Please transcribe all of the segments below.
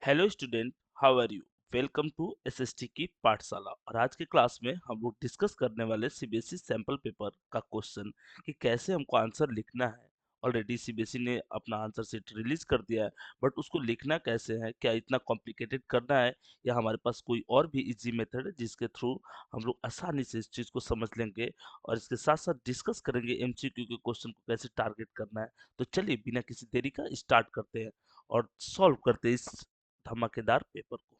Hello student, how are you. Welcome to SST की पाठशाला। और आज के क्लास में हम लोग डिस्कस करने वाले सीबीएसई सैंपल पेपर का क्वेश्चन कि कैसे हमको आंसर लिखना है। ऑलरेडी सीबीएसई ने अपना आंसर शीट रिलीज कर दिया है, बट उसको लिखना कैसे है, क्या इतना कॉम्प्लिकेटेड करना है या हमारे पास कोई और भी इजी मेथड है जिसके थ्रू हम लोग आसानी से इस चीज़ को समझ लेंगे। और इसके साथ साथ डिस्कस करेंगे एमसीक्यू के क्वेश्चन को कैसे टारगेट करना है। तो चलिए बिना किसी देरी का स्टार्ट करते हैं और सॉल्व करते हैं इस धमाकेदार पेपर को।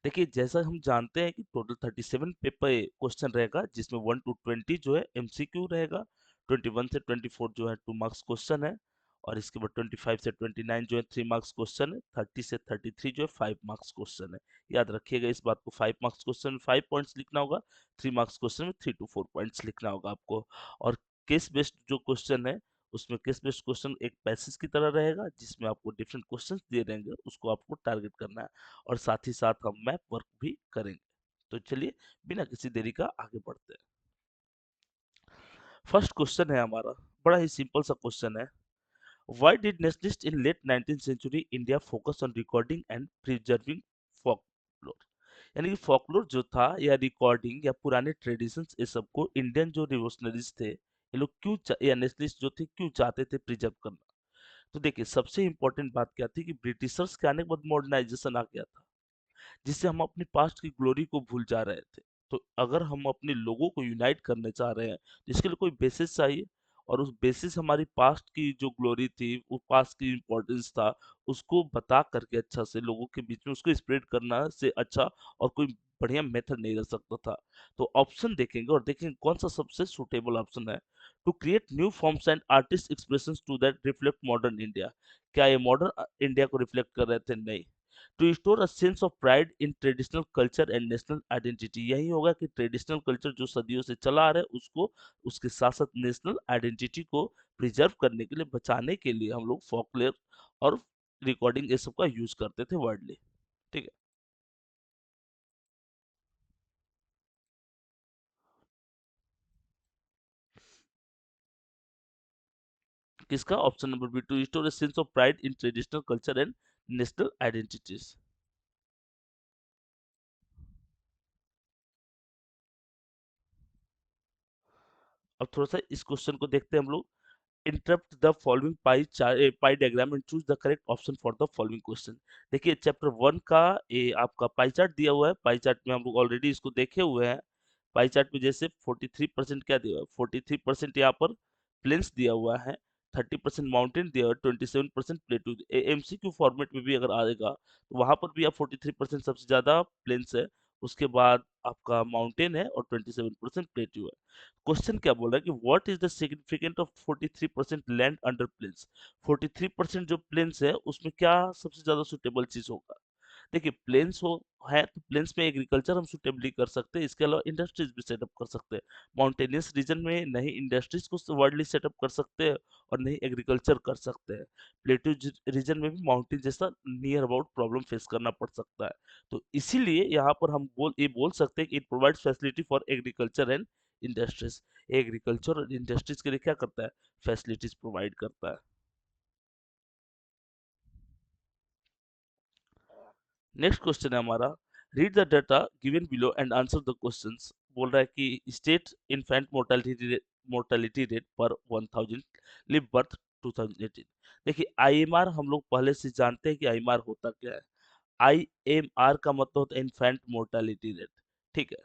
देखिए, जैसा हम जानते हैं कि टोटल 37 पेपर क्वेश्चन रहेगा, जिसमें 1 टू 20 जो है एमसीक्यू रहेगा, 21 से 24 जो है 2 मार्क्स क्वेश्चन है, और इसके बाद 25 से 29 जो है 3 मार्क्स क्वेश्चन है, 30 से 33 जो है 5 मार्क्स क्वेश्चन है। याद रखिएगा इस बात को, 5 मार्क्स क्वेश्चन में 5 पॉइंट्स लिखना होगा, 3 मार्क्स क्वेश्चन में 3 टू 4 पॉइंट्स लिखना होगा आपको। और केस बेस्ड जो क्वेश्चन है, उसमें केस बेस्ड क्वेश्चन एक पैसेज की तरह रहेगा, जिसमें आपको डिफरेंट क्वेश्चंस दिए रहेंगे, उसको आपको टारगेट करना है। और साथ ही साथ हम मैप वर्क भी करेंगे। तो चलिए बिना किसी देरी का आगे बढ़ते हैं। फर्स्ट क्वेश्चन है हमारा, बड़ा ही सिंपल सा क्वेश्चन है। Why did nationalist in late 19th century India focus on recording and preserving folklore. यानी कि फोकलोर जो था या रिकॉर्डिंग या पुराने ट्रेडिशंस, ये सबको इंडियन जो रिवोल्यूशनरीज थे, ये लोग या नेशनलिस्ट जो थे क्यों चाहते थे प्रिजर्व करना। तो देखिए, सबसे इंपॉर्टेंट बात क्या थी कि ब्रिटिशर्स के आने के बाद मॉडर्नाइजेशन आ गया था, जिससे हम अपनी पास्ट की ग्लोरी को भूल जा रहे थे। तो अगर हम अपने लोगों को यूनाइट करने चाह रहे हैं, तो इसके लिए कोई बेसिस चाहिए। और उस बेसिस हमारी पास्ट की जो ग्लोरी थी, वो पास्ट की इम्पोर्टेंस था, उसको बता करके अच्छा से लोगों के बीच में उसको स्प्रेड करना से अच्छा और कोई बढ़िया मेथड नहीं रह सकता था। तो ऑप्शन देखेंगे और देखेंगे कौन सा सबसे सुटेबल ऑप्शन है। To create new forms and artist expressions to that reflect modern India. क्या ये मॉडर्न इंडिया को रिफ्लेक्ट कर रहे थे? नहीं। To restore a sense of pride in traditional culture and national identity. यही होगा कि ट्रेडिशनल कल्चर जो सदियों से चला आ रहा है, उसको उसके साथ साथ नेशनल आइडेंटिटी को प्रिजर्व करने के लिए, बचाने के लिए हम लोग फोकलेयर और रिकॉर्डिंग ये सब का यूज करते थे वर्डली। ठीक है, किसका option number B, to restore a sense of pride in traditional culture and national identities. अब थोड़ा सा इस क्वेश्चन को देखते हैं हम लोग। Interrupt the following pi diagram and choose the correct option for the following question. देखिए, चैप्टर 1 का ये आपका पाई चार्ट दिया हुआ है। पाई चार्ट में हम लोग ऑलरेडी इसको देखे हुए हैं। पाई चार्ट में जैसे 43% क्या दिया हुआ है, 43% यहाँ पर प्लेन्स दिया हुआ है, 30% माउंटेन दिया हुआ है, 27% प्लेटू। एमसीक्यू फॉर्मेट में भी अगर आएगा तो वहां पर भी आप 43% सबसे ज्यादा प्लेन्स है, उसके बाद आपका माउंटेन है और 27% प्लेटू है। क्वेश्चन क्या बोल रहा है कि what is the significant of 43% land under plains. 43% जो प्लेन्स है उसमें क्या सबसे ज्यादा सुटेबल चीज होगा। देखिए, प्लेन्स हो है तो प्लेन्स में एग्रीकल्चर हम सुटेबली कर सकते हैं, इसके अलावा इंडस्ट्रीज भी सेटअप कर सकते हैं। माउंटेनियस रीजन में नहीं इंडस्ट्रीज को वर्ल्डली सेटअप कर सकते हैं और नहीं एग्रीकल्चर कर सकते हैं। प्लेटू रीजन में भी माउंटेन जैसा नियर अबाउट प्रॉब्लम फेस करना पड़ सकता है। तो इसीलिए यहाँ पर हम ये बोल सकते हैं कि it provides facility for agriculture and industries. Agriculture और इंडस्ट्रीज के लिए क्या करता है, फैसिलिटीज प्रोवाइड करता है। नेक्स्ट क्वेश्चन है हमारा, read the data given below and answer the questions. बोल रहा है कि स्टेट इन्फेंट मोर्टेलिटी रेट पर 1000 लिव बर्थ 2018। देखिए, आईएमआर हम लोग पहले से जानते हैं कि आईएमआर होता क्या है। आईएमआर का मतलब होता है इन्फेंट मोर्टेलिटी रेट। ठीक है,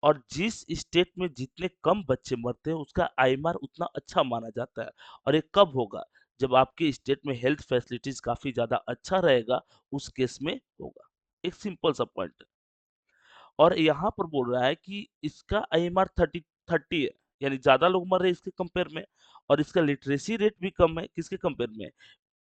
और जिस स्टेट में जितने कम बच्चे मरते हैं उसका आईएमआर उतना अच्छा माना जाता है। और ये कब होगा, जब आपके स्टेट में हेल्थ फैसिलिटीज काफी ज्यादा अच्छा रहेगा, उस केस में होगा। एक सिंपल सा पॉइंट है। और यहाँ पर बोल रहा है कि इसका आईएमआर 30 है, यानी ज्यादा लोग मर रहे हैं इसके कंपेयर में। और इसका लिटरेसी रेट भी कम है, किसके कंपेयर में,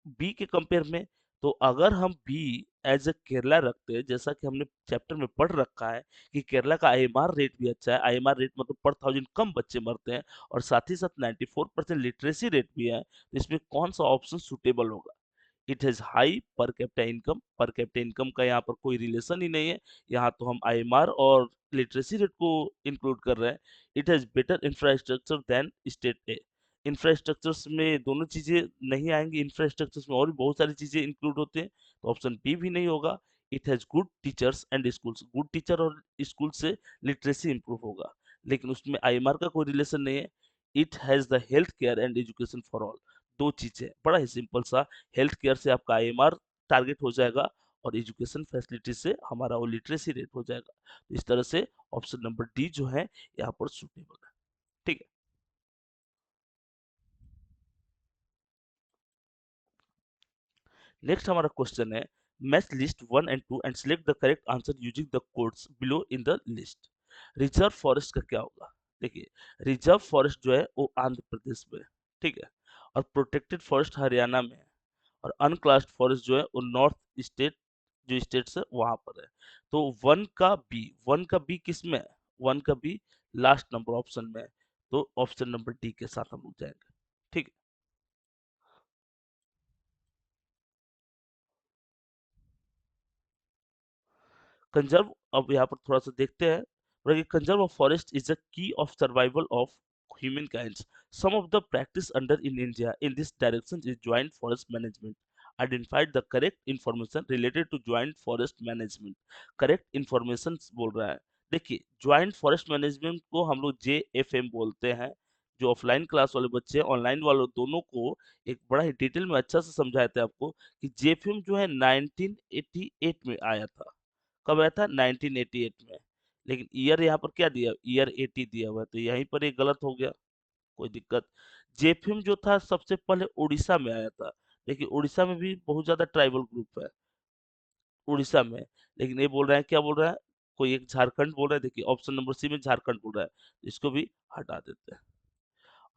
बी के कंपेयर में। तो अगर हम बी एज ए केरला रखते हैं, जैसा कि हमने चैप्टर में पढ़ रखा है कि केरला का आईएमआर रेट भी अच्छा है, आईएमआर रेट मतलब पर 1000 कम बच्चे मरते हैं, और साथ ही साथ 94% लिटरेसी रेट भी है, तो इसमें कौन सा ऑप्शन सुटेबल होगा। It has high per capita income. Per capita income का यहाँ पर कोई रिलेशन ही नहीं है, यहाँ तो हम आईएमआर और लिटरेसी रेट को इंक्लूड कर रहे हैं। It has better infrastructure than state A. Infrastructures में दोनों चीजें नहीं आएंगी, इंफ्रास्ट्रक्चर्स में और भी बहुत सारी चीजें इंक्लूड होते हैं, तो ऑप्शन बी भी नहीं होगा। It has good teachers and schools, good teacher और स्कूल से लिटरेसी इंप्रूव होगा, लेकिन उसमें आईएमआर का कोई रिलेशन नहीं है। It has the health care and education for all, दो चीजें, बड़ा ही सिंपल सा। हेल्थ केयर से आपका आईएमआर टारगेट हो जाएगा और एजुकेशन फैसिलिटी से हमारा वो लिटरेसी रेट हो जाएगा। तो इस तरह से ऑप्शन नंबर डी जो है यहाँ पर सुटेबल है। ठीक है। नेक्स्ट हमारा क्वेश्चन है, match list 1 and 2 and select the correct answer using the codes below in the list. Reserve forest का क्या होगा? देखिए, रिजर्व फॉरेस्ट जो है वो आंध्र प्रदेश में है, ठीक है, और प्रोटेक्टेड फॉरेस्ट हरियाणा में है, और अनक्लास्ड फॉरेस्ट जो है वो नॉर्थ स्टेट, जो स्टेट्स है वहां पर है। तो वन का बी किस में है? वन का बी लास्ट नंबर ऑप्शन में है, तो ऑप्शन नंबर डी के साथ हम लोग जाएंगे। ठीक है। कंजर्व, अब यहाँ पर थोड़ा सा देखते हैं, बोला कि conserve of forest is a key of survival of human kind. Some of the practice under in India in this direction is joint forest management. Identified the correct information related to joint forest management. Correct information बोल रहा है। देखिए, joint forest management को हम लोग JFM बोलते हैं। जो ऑफलाइन क्लास वाले बच्चे हैं, ऑनलाइन वालों दोनों को एक बड़ा ही डिटेल में अच्छा से समझाए थे आपको कि JFM जो है 1988 में आया था। कब आया था? 1988 में। लेकिन ईयर यहाँ पर क्या दिया? ईयर 80 दिया हुआ है, तो यहीं पर एक गलत हो गया। कोई दिक्कत। जेफिम जो था सबसे पहले उड़ीसा में आया था। देखिए, उड़ीसा में भी बहुत ज्यादा ट्राइबल ग्रुप है उड़ीसा में। लेकिन ये बोल रहे हैं, क्या बोल रहा है, कोई एक झारखंड बोल रहा है। देखिए, ऑप्शन नंबर सी में झारखंड बोल रहा है, तो इसको भी हटा देते हैं।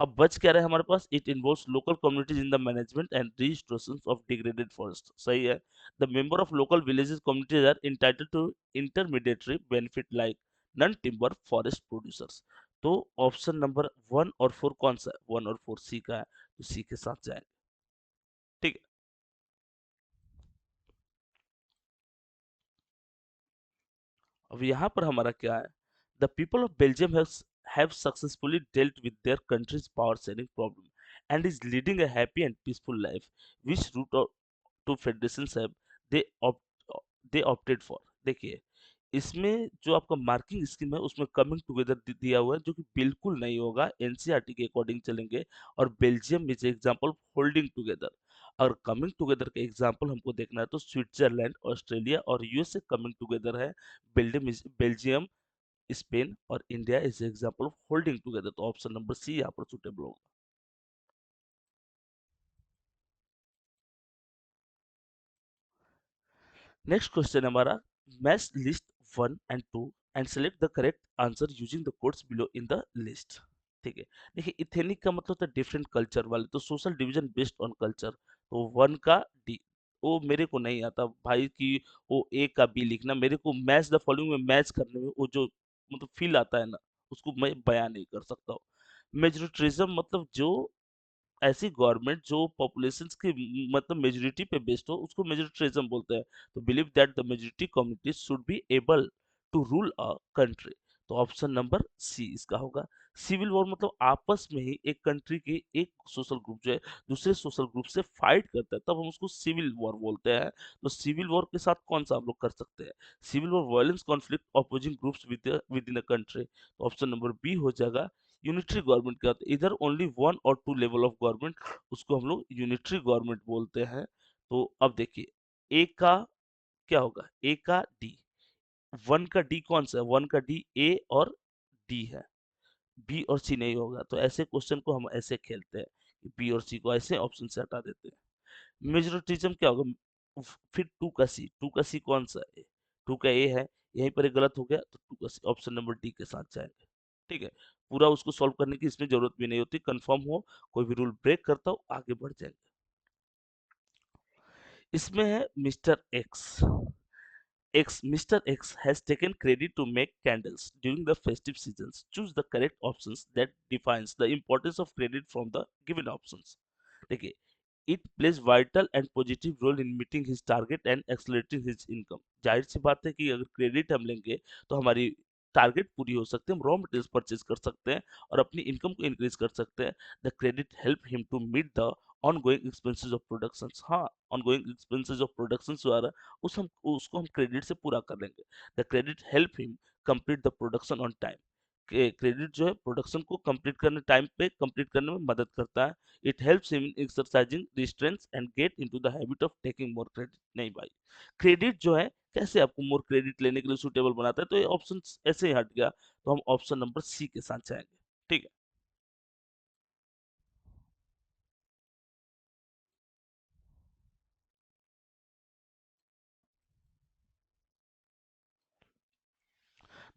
अब बच क्या रहा है हमारे पास? It involves local communities in the management and restoration of degraded forest. सही है। The member of local villages communities are entitled to intermediatory benefit like non timber forest producers. तो ऑप्शन नंबर 1 और 4 कौन सा है? 1 और 4 सी का है, तो सी के साथ जाएंगे। ठीक है। अब यहाँ पर हमारा क्या है? The people of Belgium have successfully dealt with their country's power sharing problem and is leading a happy and peaceful life. Which route to federation have they opt they opted for? देखिए, इसमें जो आपका marking scheme है उसमें coming together दिया हुआ है, जो कि बिल्कुल नहीं होगा। एनसीईआरटी के अकॉर्डिंग चलेंगे, और Belgium is example holding together. अगर कमिंग टुगेदर का एग्जांपल हमको देखना है तो स्विट्जरलैंड, ऑस्ट्रेलिया और यूएसए कमिंग टुगेदर है। बेल्जियम, स्पेन और India is example of holding together, तो ऑप्शन नंबर सी यहाँ पर सुटेबल होगा। नेक्स्ट क्वेश्चन हमारा, match list 1 and 2 and select the correct answer using the codes below in the list. ठीक है। देखिए, इथेनिक का मतलब था डिफरेंट कल्चर वाले, तो social division based on culture, तो 1 का डी। वो मेरे को नहीं आता भाई कि वो A का B लिखना। मेरे को मैच द फॉलोइंग में मैच करने में वो जो मतलब फील आता है ना, उसको मैं बयान नहीं कर सकता हूँ। मेजोरिटिज्म मतलब जो ऐसी गवर्नमेंट जो पॉपुलेशन की मतलब मेजोरिटी पे बेस्ड हो, उसको मेजोरिटिज्म बोलते हैं। तो believe that the majority community should be able to rule a country, तो ऑप्शन नंबर सी इसका होगा। सिविल वॉर मतलब आपस में ही एक कंट्री के एक सोशल ग्रुप जो है दूसरे सोशल ग्रुप से फाइट करता है, तब हम उसको सिविल वॉर बोलते हैं। तो सिविल वॉर के साथ कौन सा हम लोग कर सकते हैं? Civil war violence conflict opposing groups within a country, तो ऑप्शन नंबर बी हो जाएगा। यूनिटरी गवर्नमेंट क्या होता है? इधर ओनली 1 और 2 लेवल ऑफ गवर्नमेंट, उसको हम लोग यूनिटरी गवर्नमेंट बोलते हैं। तो अब देखिए, ए का क्या होगा? A का D। 1 का D कौन सा है? 1 का D A और D है, बी और सी नहीं होगा। तो ऐसे क्वेश्चन को हम ऐसे खेलते हैं कि बी और सी को ऐसे ऑप्शन से हटा देते हैं। मेजोरिटिज्म क्या होगा? फिर 2 का C कौन सा है? 2 का A है, यहीं पर एक गलत हो गया, तो 2 का C ऑप्शन नंबर डी के साथ जाएंगे। ठीक है। पूरा उसको सॉल्व करने की इसमें जरूरत भी नहीं होती, कंफर्म हो कोई भी रूल ब्रेक करता हो आगे बढ़ जाएंगे। इसमें है mister x. Mr. X has taken credit to make candles during the festive seasons. Choose the correct options that defines the importance of credit from the given options. देखिए, it plays vital and positive role in meeting his target and accelerating his income. जाहिर सी बात है कि अगर credit हम लेंगे तो हमारी टारगेट पूरी हो सकती है, हम रॉ मटेरियल्स परचेज कर सकते हैं और अपनी इनकम को इंक्रीज कर सकते हैं। The credit help him to meet the ongoing expenses of production. हाँ, ऑनगोइंग एक्सपेंसेस ऑफ प्रोडक्शन जो आ रहा है उसको हम क्रेडिट से पूरा कर लेंगे। The credit help him complete the production on time. Credit जो है प्रोडक्शन को कंप्लीट करने टाइम पे कंप्लीट करने में मदद करता है। It helps him in exercising restraints and get into the habit of taking more credit. नहीं भाई, क्रेडिट जो है कैसे आपको मोर क्रेडिट लेने के लिए सूटेबल बनाता है, तो ये ऑप्शन ऐसे ही हट गया, तो हम ऑप्शन नंबर सी के साथ जाएंगे। ठीक है।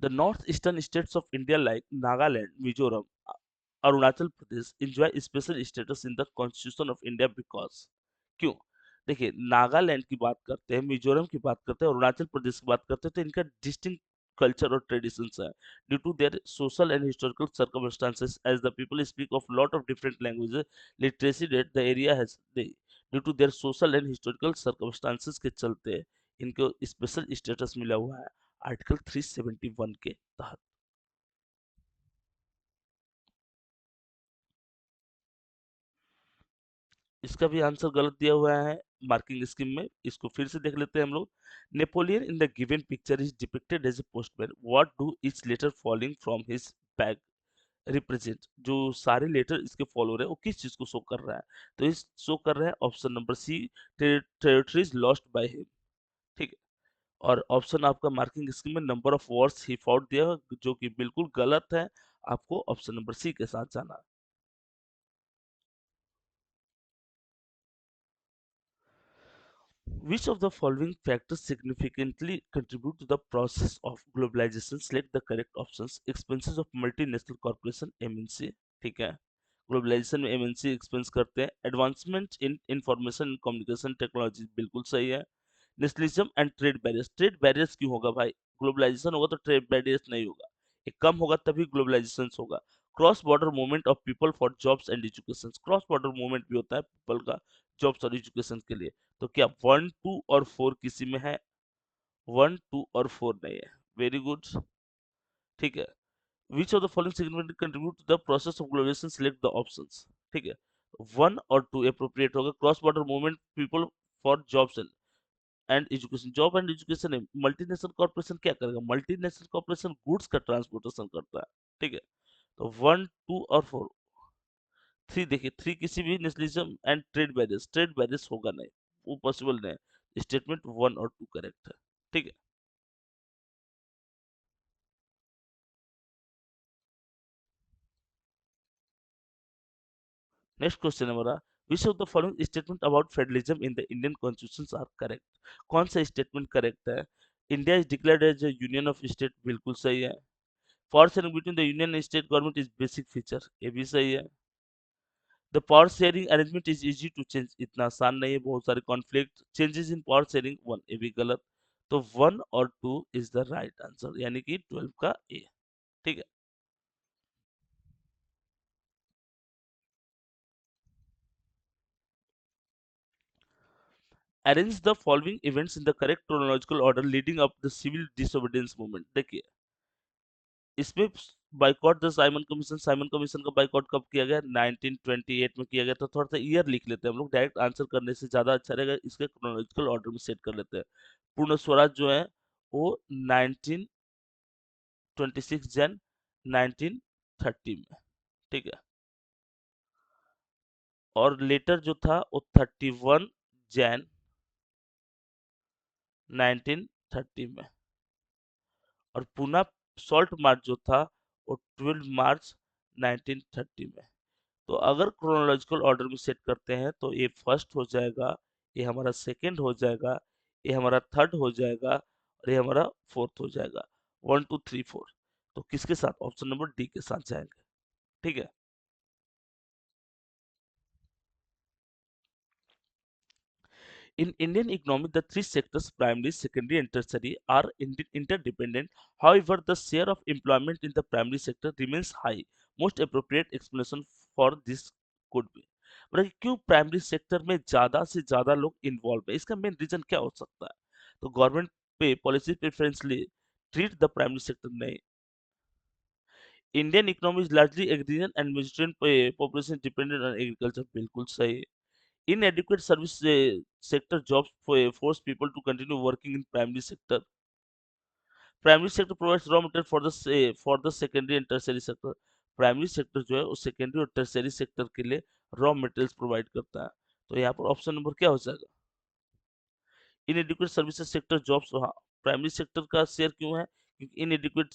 The northeastern states of India like Nagaland, Mizoram, Arunachal Pradesh enjoy special status in the Constitution of India because क्यों? देखिए, नागालैंड की बात करते हैं, मिजोरम की बात करते हैं, अरुणाचल प्रदेश की बात करते हैं, तो इनका डिस्टिंक्ट कल्चर और ट्रेडिशंस है। Due to their social and historical circumstances as the people speak of lot of different languages, literacy rate the area has due to their social and historical circumstances के चलते इनको special status मिला हुआ है article 371 के तहत। इसका भी आंसर गलत दिया हुआ है मार्किंग स्कीम में, इसको फिर से देख लेते हैं हम लोग। Napoleon in the given picture is depicted as a postman, what do each letter falling from his bag represent. जो सारे लेटर इसके फॉलोअर है वो किस चीज को शो कर रहा है, तो इस शो कर रहा है option number C, territories lost by him. ठीक है। और ऑप्शन आपका मार्किंग स्कीम में नंबर ऑफ वर्ड्स ही फाउंड दिया है, जो कि बिल्कुल गलत है। आपको ऑप्शन नंबर सी के साथ जाना है। Which of the following factors significantly contribute to the process of globalization? Select the correct options. Expenses of multinational corporation MNC, ठीक है। ग्लोबलाइजेशन में एमएनसी एक्सपेंस करते हैं। Advancement in information and communication technology बिल्कुल सही है। Nationalism and trade barriers, trade barriers क्यों होगा भाई? ग्लोबलाइजेशन होगा तो ट्रेड बैरियर्स नहीं होगा, एक कम होगा तभी ग्लोबलाइजेशन होगा। Cross border movement of people for jobs and education, cross border movement भी होता है पीपल का जॉब्स और एजुकेशन के लिए। तो क्या वन टू और फोर किसी में है? वन टू और फोर नहीं है। Very good. ठीक है। Which of the following significantly contribute to the process of globalization, select the options. ठीक है। वन और टू अप्रोप्रिएट होगा। Cross border movement people for jobs and education, job and education है। Multinational corporation क्या करेगा? Multinational corporation goods का transportation करता है। ठीक है। तो वन टू और फोर। थ्री देखिए, थ्री किसी भी नेशनलिज्म एंड ट्रेड बैरियर्स होगा नहीं, वो पॉसिबल नहीं है। स्टेटमेंट वन और टू करेक्ट है। ठीक है। नेक्स्ट क्वेश्चन है हमारा, which of the following statement about federalism in the Indian constitution are correct? कौन सा स्टेटमेंट करेक्ट है? India is declared as a union of state, बिल्कुल सही है। Power sharing between the union and state government is basic feature, ये भी सही है। The power sharing arrangement is easy to change, इतना आसान नहीं है, बहुत सारे conflict changes in power sharing one, ये भी गलत। तो वन और two is the right answer, यानी कि 12 का ए। ठीक है। Arrange the following events in the correct chronological order leading up the civil disobedience movement. देखिए, इसमें boycott the Simon Commission, Simon Commission का बाइकॉट कब किया गया? 1928 में किया गया। तो थोड़ा सा ईयर लिख लेते हैं हम लोग, डायरेक्ट आंसर करने से ज्यादा अच्छा रहेगा, इसके क्रोनोलॉजिकल ऑर्डर में सेट कर लेते हैं। पूर्ण स्वराज जो है वो 1926 जन 1930 में। ठीक है। और लेटर जो था वो 31 जैन 1930 में। और पूना सॉल्ट मार्च जो था वो 12 मार्च 1930 में। तो अगर क्रोनोलॉजिकल ऑर्डर में सेट करते हैं तो ये फर्स्ट हो जाएगा, ये हमारा सेकंड हो जाएगा, ये हमारा थर्ड हो जाएगा और ये हमारा फोर्थ हो जाएगा। One two three four. तो किसके साथ? ऑप्शन नंबर डी के साथ जाएंगे। ठीक है। In Indian economy, the three sectors, primary, secondary, and tertiary, are interdependent. However, the share of employment in the primary sector remains high. Most appropriate explanation for this could be, मतलब क्यों primary sector में ज्यादा से ज्यादा लोग involve है, इसका main reason क्या हो सकता है? तो गवर्नमेंट पे policy preferentially treat the primary sector, नहीं। Indian economy is largely agrarian and vegetarian population dependent on agriculture, बिल्कुल सही। inadequate service sector jobs force people to continue working in primary sector. Primary sector provides raw material for the secondary and tertiary sector. Primary sector जो है वो secondary और tertiary sector के लिए raw materials provide करता है। तो यहाँ पर ऑप्शन नंबर क्या हो जाएगा? इनएडिक्वेट सर्विसेज सेक्टर जॉब्स, हाँ, प्राइमरी सेक्टर का शेयर क्यों है? क्योंकि इनएडिक्वेट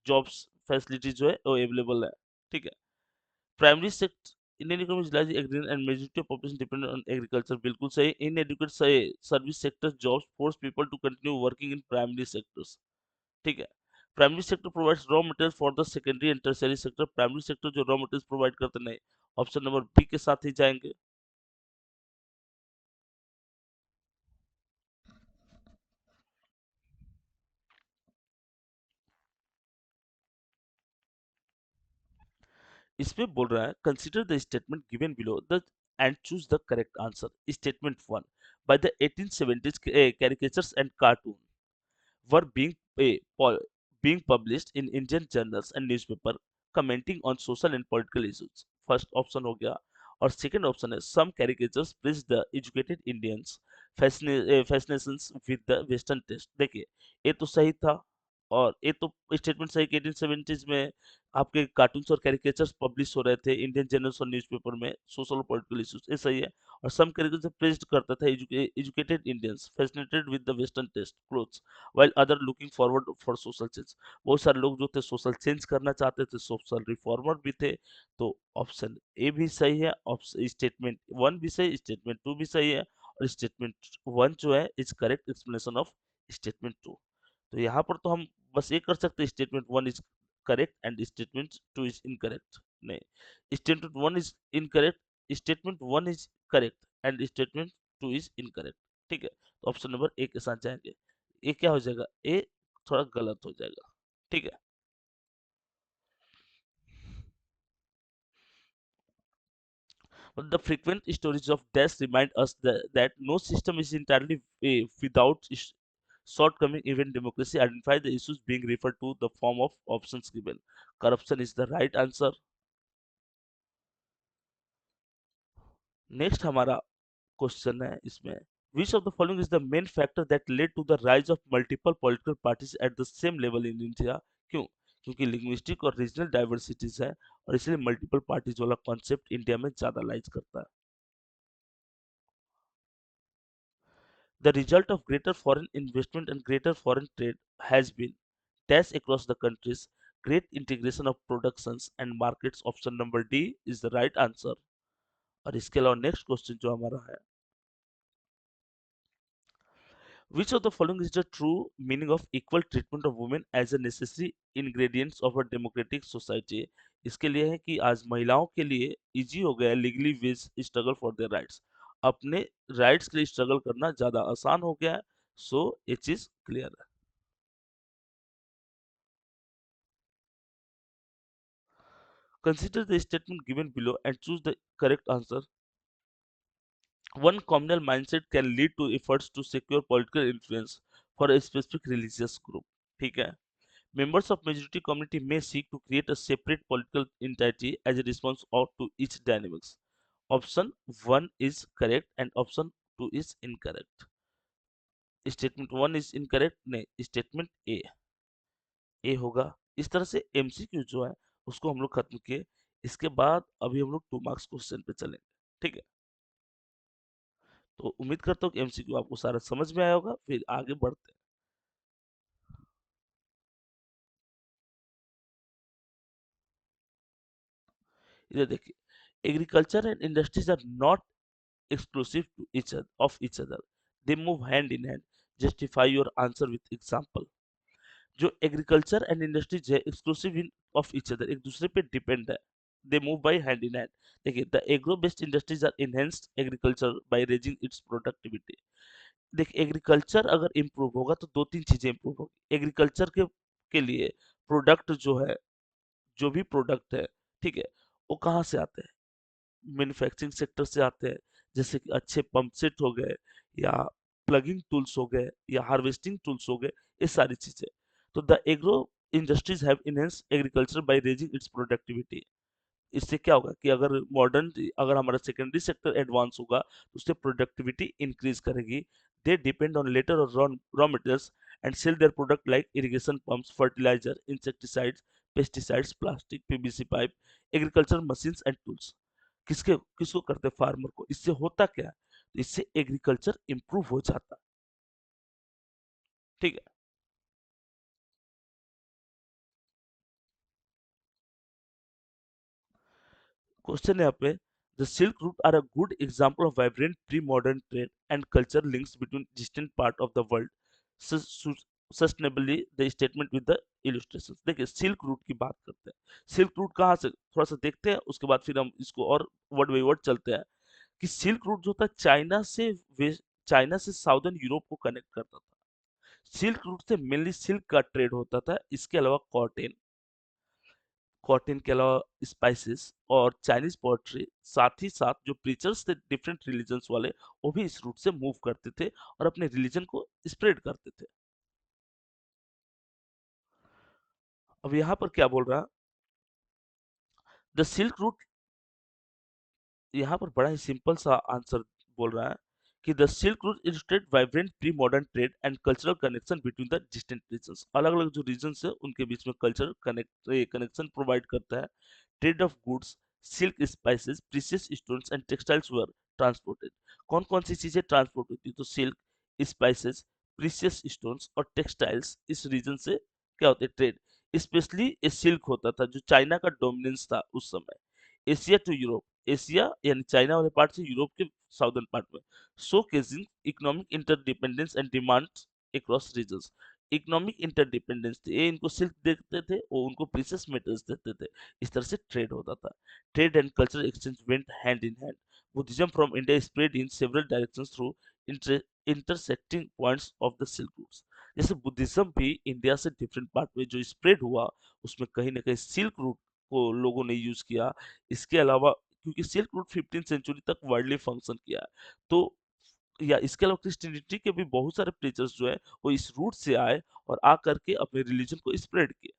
जॉब्स फैसिलिटी जो है वो अवेलेबल है। ठीक है। Primary sector, Indian economy is largely agrarian and majority of population dependent on agriculture, बिल्कुल सही। Inadequate service sector jobs force people to continue working in primary sectors. ठीक है। Primary sector provides raw material for the secondary and tertiary sector, primary sector जो raw material provide करते नहीं। Option number B के साथ ही जाएंगे। इसमें बोल रहा है consider the statement given below the end choose the correct answer. Statement one, by the 1870s caricatures and cartoon were being published in Indian journals and newspaper commenting on social and political issues। First option हो गया। और second option है some caricatures praised the educated Indians fascinations with the western taste। देखिए, ये तो सही था और ये तो स्टेटमेंट सही कि 1870s में आपके कार्टून्स और कैरिकेचर्स पब्लिश हो रहे थे इंडियन जर्नल्स और न्यूज़पेपर में सोशल और पॉलिटिकल इश्यूज, ये सही है। और सम कैरिकेचर प्रेज्ड करता था educated Indians fascinated with the western taste clothes while other looking forward for social change. बहुत सारे लोग जो थे सोशल चेंज करना चाहते थे, सोशल रिफॉर्मर भी थे। तो ऑप्शन ए भी सही है, ऑप्शन स्टेटमेंट वन भी सही, स्टेटमेंट टू भी सही है। और स्टेटमेंट वन जो है is correct explanation of statement two. तो यहाँ पर तो हम बस ये कर सकते हैं statement one is correct and statement two is incorrect. नहीं, statement one is incorrect, statement one is correct and statement two is incorrect. ठीक है, तो ऑप्शन नंबर ए के साथ जाएंगे। ए क्या हो जाएगा? ए थोड़ा गलत हो जाएगा। ठीक है। But the frequent stories of death remind us that no system is entirely without shortcoming. Even democracy identify the issues being referred to the form of options given। Corruption is the right answer। Next हमारा question है इसमें, which of the following is the main factor that led to the rise of multiple political parties at the same level in India? क्यों? क्योंकि linguistic और regional diversities है और इसलिए multiple parties वाला कॉन्सेप्ट इंडिया में ज्यादा लाइज करता है। The result of greater foreign investment and greater foreign trade has been dash across the countries, great integration of productions and markets। Option number D is the right answer. और इसके अलावा next question जो हमारा है, which of the following is the true meaning of equal treatment of women as a necessary ingredients of a democratic society? इसके लिए है कि आज महिलाओं के लिए इजी हो गया है legally wage struggle for their rights. अपने राइट्स के लिए स्ट्रगल करना ज्यादा आसान हो गया है। सो ये चीज क्लियर है। Consider the statement given below and choose the correct answer। One communal mindset can lead to efforts to secure political influence for a specific religious group। ठीक है। Members of majority community may seek to create a separate political entity as a response to its dynamics। Option 1 is correct and option 2 is incorrect। Statement 1 is incorrect, नहीं, statement ए होगा। इस तरह से MCQ जो है उसको हम लोग खत्म किए। इसके बाद अभी हम लोग 2 मार्क्स क्वेश्चन पे चलेंगे। ठीक है, तो उम्मीद करता हूँ कि एमसीक्यू आपको सारा समझ में आया होगा। फिर आगे बढ़ते हैं। इधर देखिए, agriculture and industries are not exclusive to each other, they move hand in hand। justify your answer with example। जो एग्रीकल्चर एंड इंडस्ट्रीज है exclusive in of each other, एक दूसरे पे डिपेंड है। They move by hand in hand. देखिए, the agro based industries are enhanced agriculture by raising its productivity. देखिए, agriculture अगर improve होगा तो दो तीन चीजें इंप्रूव होगी एग्रीकल्चर के लिए। प्रोडक्ट जो है, जो भी प्रोडक्ट है, ठीक है, वो कहाँ से आते हैं? मैन्युफैक्चरिंग सेक्टर से आते हैं। जैसे कि अच्छे पंप सेट हो गए, या प्लगिंग टूल्स हो गए, या हार्वेस्टिंग टूल्स हो गए, ये सारी चीजें। तो the agro industries have enhanced agriculture by raising its productivity. इससे क्या होगा कि अगर हमारा सेकेंडरी सेक्टर एडवांस होगा तो उससे प्रोडक्टिविटी इंक्रीज करेगी. दे डिपेंड ऑन लेटर और raw materials and sell their product like irrigation pumps, fertilizer, insecticides, pesticides, plastic, PVC pipe, agriculture machines and tools. किसके किसको करते हैं? फार्मर को. इससे होता क्या है? तो इससे एग्रीकल्चर इंप्रूव हो जाता है. ठीक है. क्वेश्चन है यहाँ पे, the silk route are a good example of vibrant pre modern trade and culture links between distant part of the world sustainably. The statement with the illustration. देखिए सिल्क रूट की बात करते हैं. सिल्क रूट कहाँ से, थोड़ा सा देखते हैं, उसके बाद फिर हम इसको और वर्ड बाई वर्ड चलते हैं. कि सिल्क रूट जो था चाइना से साउदर्न यूरोप को कनेक्ट करता था. सिल्क रूट से मेनली सिल्क का ट्रेड होता था. इसके अलावा कॉटन के अलावा स्पाइसेस और चाइनीज पोएट्री, साथ ही साथ जो प्रीचर्स थे डिफरेंट रिलीजन्स वाले, वो भी इस रूट से मूव करते थे और अपने रिलीजन को स्प्रेड करते थे. अब यहाँ पर क्या बोल रहा, द सिल्क रूट, यहाँ पर बड़ा ही सिंपल सा आंसर बोल रहा है कि the silk route illustrate vibrant pre modern trade and cultural connection between the distant regions. अलग अलग जो रीजन्स है उनके बीच में कल्चर कनेक्शन प्रोवाइड करता है. Trade off goods, silk, spices, precious stones and textiles were transported. कौन कौन सी चीजें ट्रांसपोर्ट होती है? तो सिल्क, स्पाइसेस, प्रीशियस स्टोन्स और टेक्सटाइल्स इस रीजन से क्या होते हैं? ट्रेड. स्पेशली ये सिल्क होता था जो चाइना का डोमिनेंस था उस समय. एशिया टू यूरोप, एशिया यानी चाइना वाले पार्ट से यूरोप के साउदर्न पार्ट में. Showcasing economic interdependence and demand across regions. Economic interdependence थे, ये इनको सिल्क देते थे और उनको प्रीशियस मेटल्स देते थे. इस तरह से ट्रेड होता था. Trade and cultural exchange went hand in hand. Buddhism from India spread in several directions through intersecting points of the silk routes. जैसे बुद्धिज्म भी इंडिया से डिफरेंट पार्ट में जो स्प्रेड हुआ, उसमें कहीं ना कहीं सिल्क रूट को लोगों ने यूज किया. इसके अलावा क्योंकि सिल्क रूट 15 सेंचुरी तक वाइडली फंक्शन किया है, तो या इसके अलावा क्रिश्चियनिटी के भी बहुत सारे प्रीचर्स जो है वो इस रूट से आए और आ करके अपने रिलीजन को स्प्रेड किए.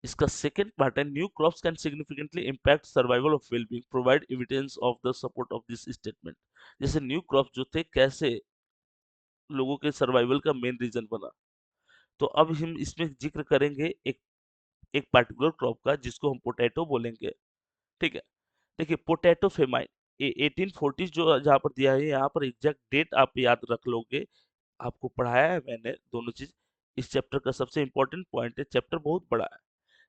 इसका सेकंड पार्ट है, new crops can significantly impact survival of wellbeing, provide evidence of the support of this statement. जैसे न्यू क्रॉप्स जो थे कैसे लोगों के सर्वाइवल का मेन रीजन बना. तो अब हम इसमें जिक्र करेंगे एक एक पार्टिकुलर क्रॉप का जिसको हम पोटैटो बोलेंगे. ठीक है. देखिए पोटैटो फेमाइन, 1840 जो जहाँ पर दिया है, यहाँ पर एग्जैक्ट डेट आप याद रख लोगे. आपको पढ़ाया है मैंने दोनों चीज. इस चैप्टर का सबसे इंपॉर्टेंट पॉइंट है, चैप्टर बहुत बड़ा है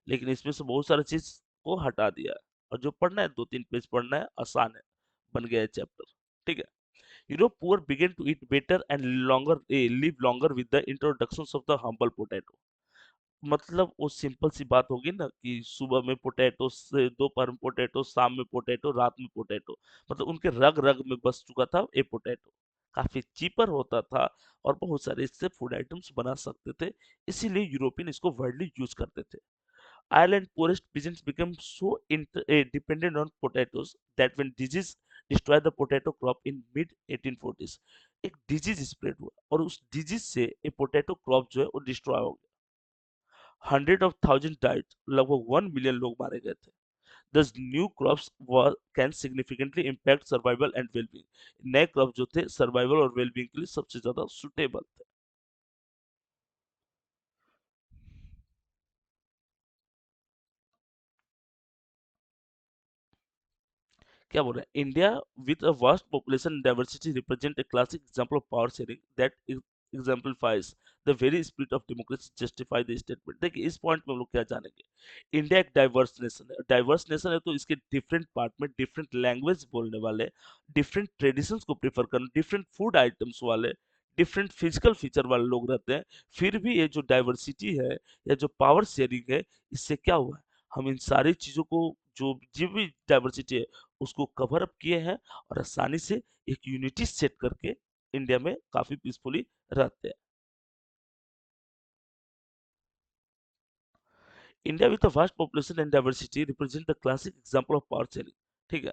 लेकिन इसमें से बहुत सारी चीज को हटा दिया है. और जो पढ़ना है 2-3 पेज पढ़ना है, आसान है, बन गया है चैप्टर. ठीक है. Europe poor began to eat better and longer live longer with the introduction of the humble potato. मतलब वो सिंपल सी बात होगी ना कि सुबह में पोटैटो, से दोपहर में पोटैटो, शाम में पोटैटो, रात में पोटैटो. मतलब उनके रग रग में बस चुका था ए पोटैटो. काफी चीपर होता था और बहुत सारे इससे फूड आइटम्स बना सकते थे. इसीलिए यूरोपियन इसको वर्ल्डली यूज करते थे. Ireland poorest peasants became so dependent on potatoes that when disease destroyed the potato crop in mid 1840s, एक डिजीज स्प्रेड हुआ और उस डिजीज से ये पोटैटो क्रॉप जो है वो डिस्ट्रॉय हो गया. 100 of thousands डाइड, लगभग 1 मिलियन लोग मारे गए थे. Thus new crops can significantly impact survival and well-being. नए क्रॉप जो थे सर्वाइवल और वेलबींग के लिए सबसे ज्यादा सुटेबल थे. क्या बोल रहे हैं? India with a vast population diversity represent a classic example of power sharing that exemplifies the very spirit of democracy justify the statement. देखिए इस पॉइंट में हम लोग क्या जानेंगे. इंडिया एक डाइवर्स नेशन है. डाइवर्स नेशन है तो इसके डिफरेंट पार्ट में डिफरेंट लैंग्वेज बोलने वाले, डिफरेंट ट्रेडिशंस को प्रेफर करने, डिफरेंट फूड आइटम्स वाले, डिफरेंट फिजिकल फीचर वाले लोग रहते हैं. फिर भी ये जो डाइवर्सिटी है या जो पावर शेयरिंग है, इससे क्या हुआ है, हम इन सारी चीजों को, जो भी डाइवर्सिटी है उसको कवर अप किए हैं और आसानी से एक यूनिटी सेट करके इंडिया में काफी पीसफुली रहते हैं. India with a vast population and diversity represent the classic example of power sharing. ठीक है.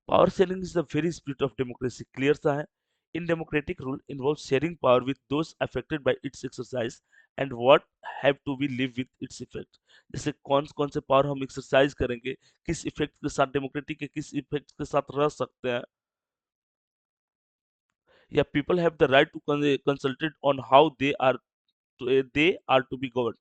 Power sharing is the very spirit of democracy, clear सा है। In democratic rule involve sharing power with those affected by its exercise and what have to be live with its effect. जैसे कौन कौन से power हम exercise करेंगे, किस effect के साथ डेमोक्रेटिक के किस इफेक्ट के साथ रह सकते हैं, या people have the right to consulted on how they are to be govern.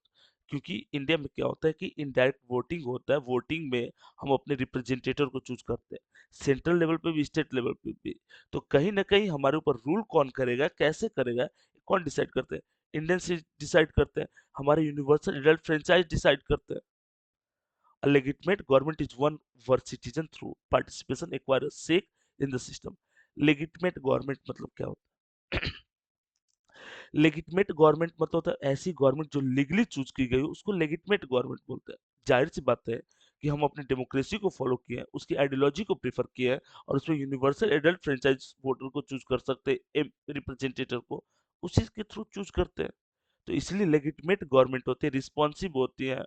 क्योंकि इंडिया में क्या होता है कि इनडायरेक्ट वोटिंग होता है, वोटिंग में हम अपने रिप्रेजेंटेटिव को चूज करते हैं, सेंट्रल लेवल पे भी स्टेट लेवल पे भी। तो कहीं ना कहीं हमारे ऊपर रूल कौन करेगा, कैसे करेगा, कौन डिसाइड करते हैं? इंडियन से डिसाइड करते हैं, हमारे यूनिवर्सल एडल्ट फ्रेंचाइज डिसाइड करते हैं। A legitimate government is one where citizen through participation acquire a stake in the system। Legitimate government मतलब क्या होता है? लेजिटिमेट गवर्नमेंट मतलब होता है ऐसी गवर्नमेंट जो लीगली चूज की गई हो, उसको लेजिटिमेट गवर्नमेंट बोलते हैं। जाहिर सी बात है कि हम अपनी डेमोक्रेसी को फॉलो किए हैं, उसकी आइडियोलॉजी को प्रेफर किए हैं, और उसमें यूनिवर्सल एडल्ट फ्रेंचाइज वोटर को चूज कर सकते हैं, रिप्रेजेंटेटिव को उसी के थ्रू चूज करते हैं। तो इसलिए लेजिटिमेट गवर्नमेंट होती है, रिस्पॉन्सिव होती है।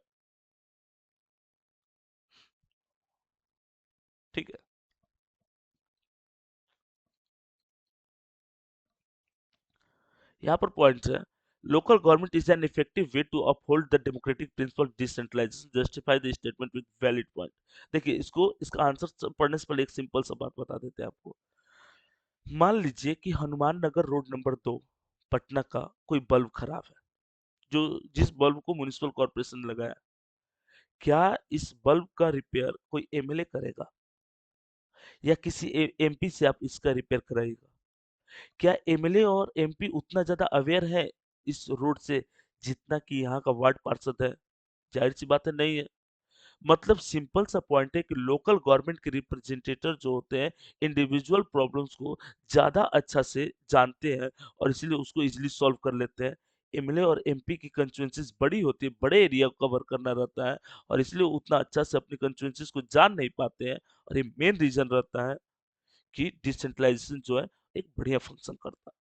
ठीक है। यहाँ पर पॉइंट्स है। Local government is an effective way to uphold the democratic principle decentralization, justify the statement with valid point. देखिए, इसको इसका आंसर पढ़ने से पहले एक सिंपल सा बात बता देते हैं आपको। मान लीजिए कि हनुमान नगर रोड नंबर 2 पटना का कोई बल्ब खराब है, जो जिस बल्ब को म्युनिसिपल कॉर्पोरेशन ने लगाया। क्या इस बल्ब का रिपेयर कोई एमएलए करेगा, या किसी एमपी से आप इसका रिपेयर कराइएगा? क्या एमएलए और एमपी उतना ज्यादा अवेयर है इस रोड से जितना कि यहाँ का वार्ड पार्षद है? जाहिर सी बात है, नहीं है। मतलब सिंपल सा पॉइंट है कि लोकल गवर्नमेंट के रिप्रेजेंटेटर जो होते हैं, इंडिविजुअल प्रॉब्लम्स को ज्यादा अच्छा से जानते हैं, और इसलिए उसको इजीली सॉल्व कर लेते हैं। एमएलए और एमपी की कंस्टिट्यूएंसीज बड़ी होती है, बड़े एरिया को कवर करना रहता है, और इसलिए उतना अच्छा से अपनी कंस्टिट्यूएंसीज को जान नहीं पाते हैं। और ये मेन रीजन रहता है कि डिसेंट्रलाइजेशन जो है एक बढ़िया फंक्शन करता है।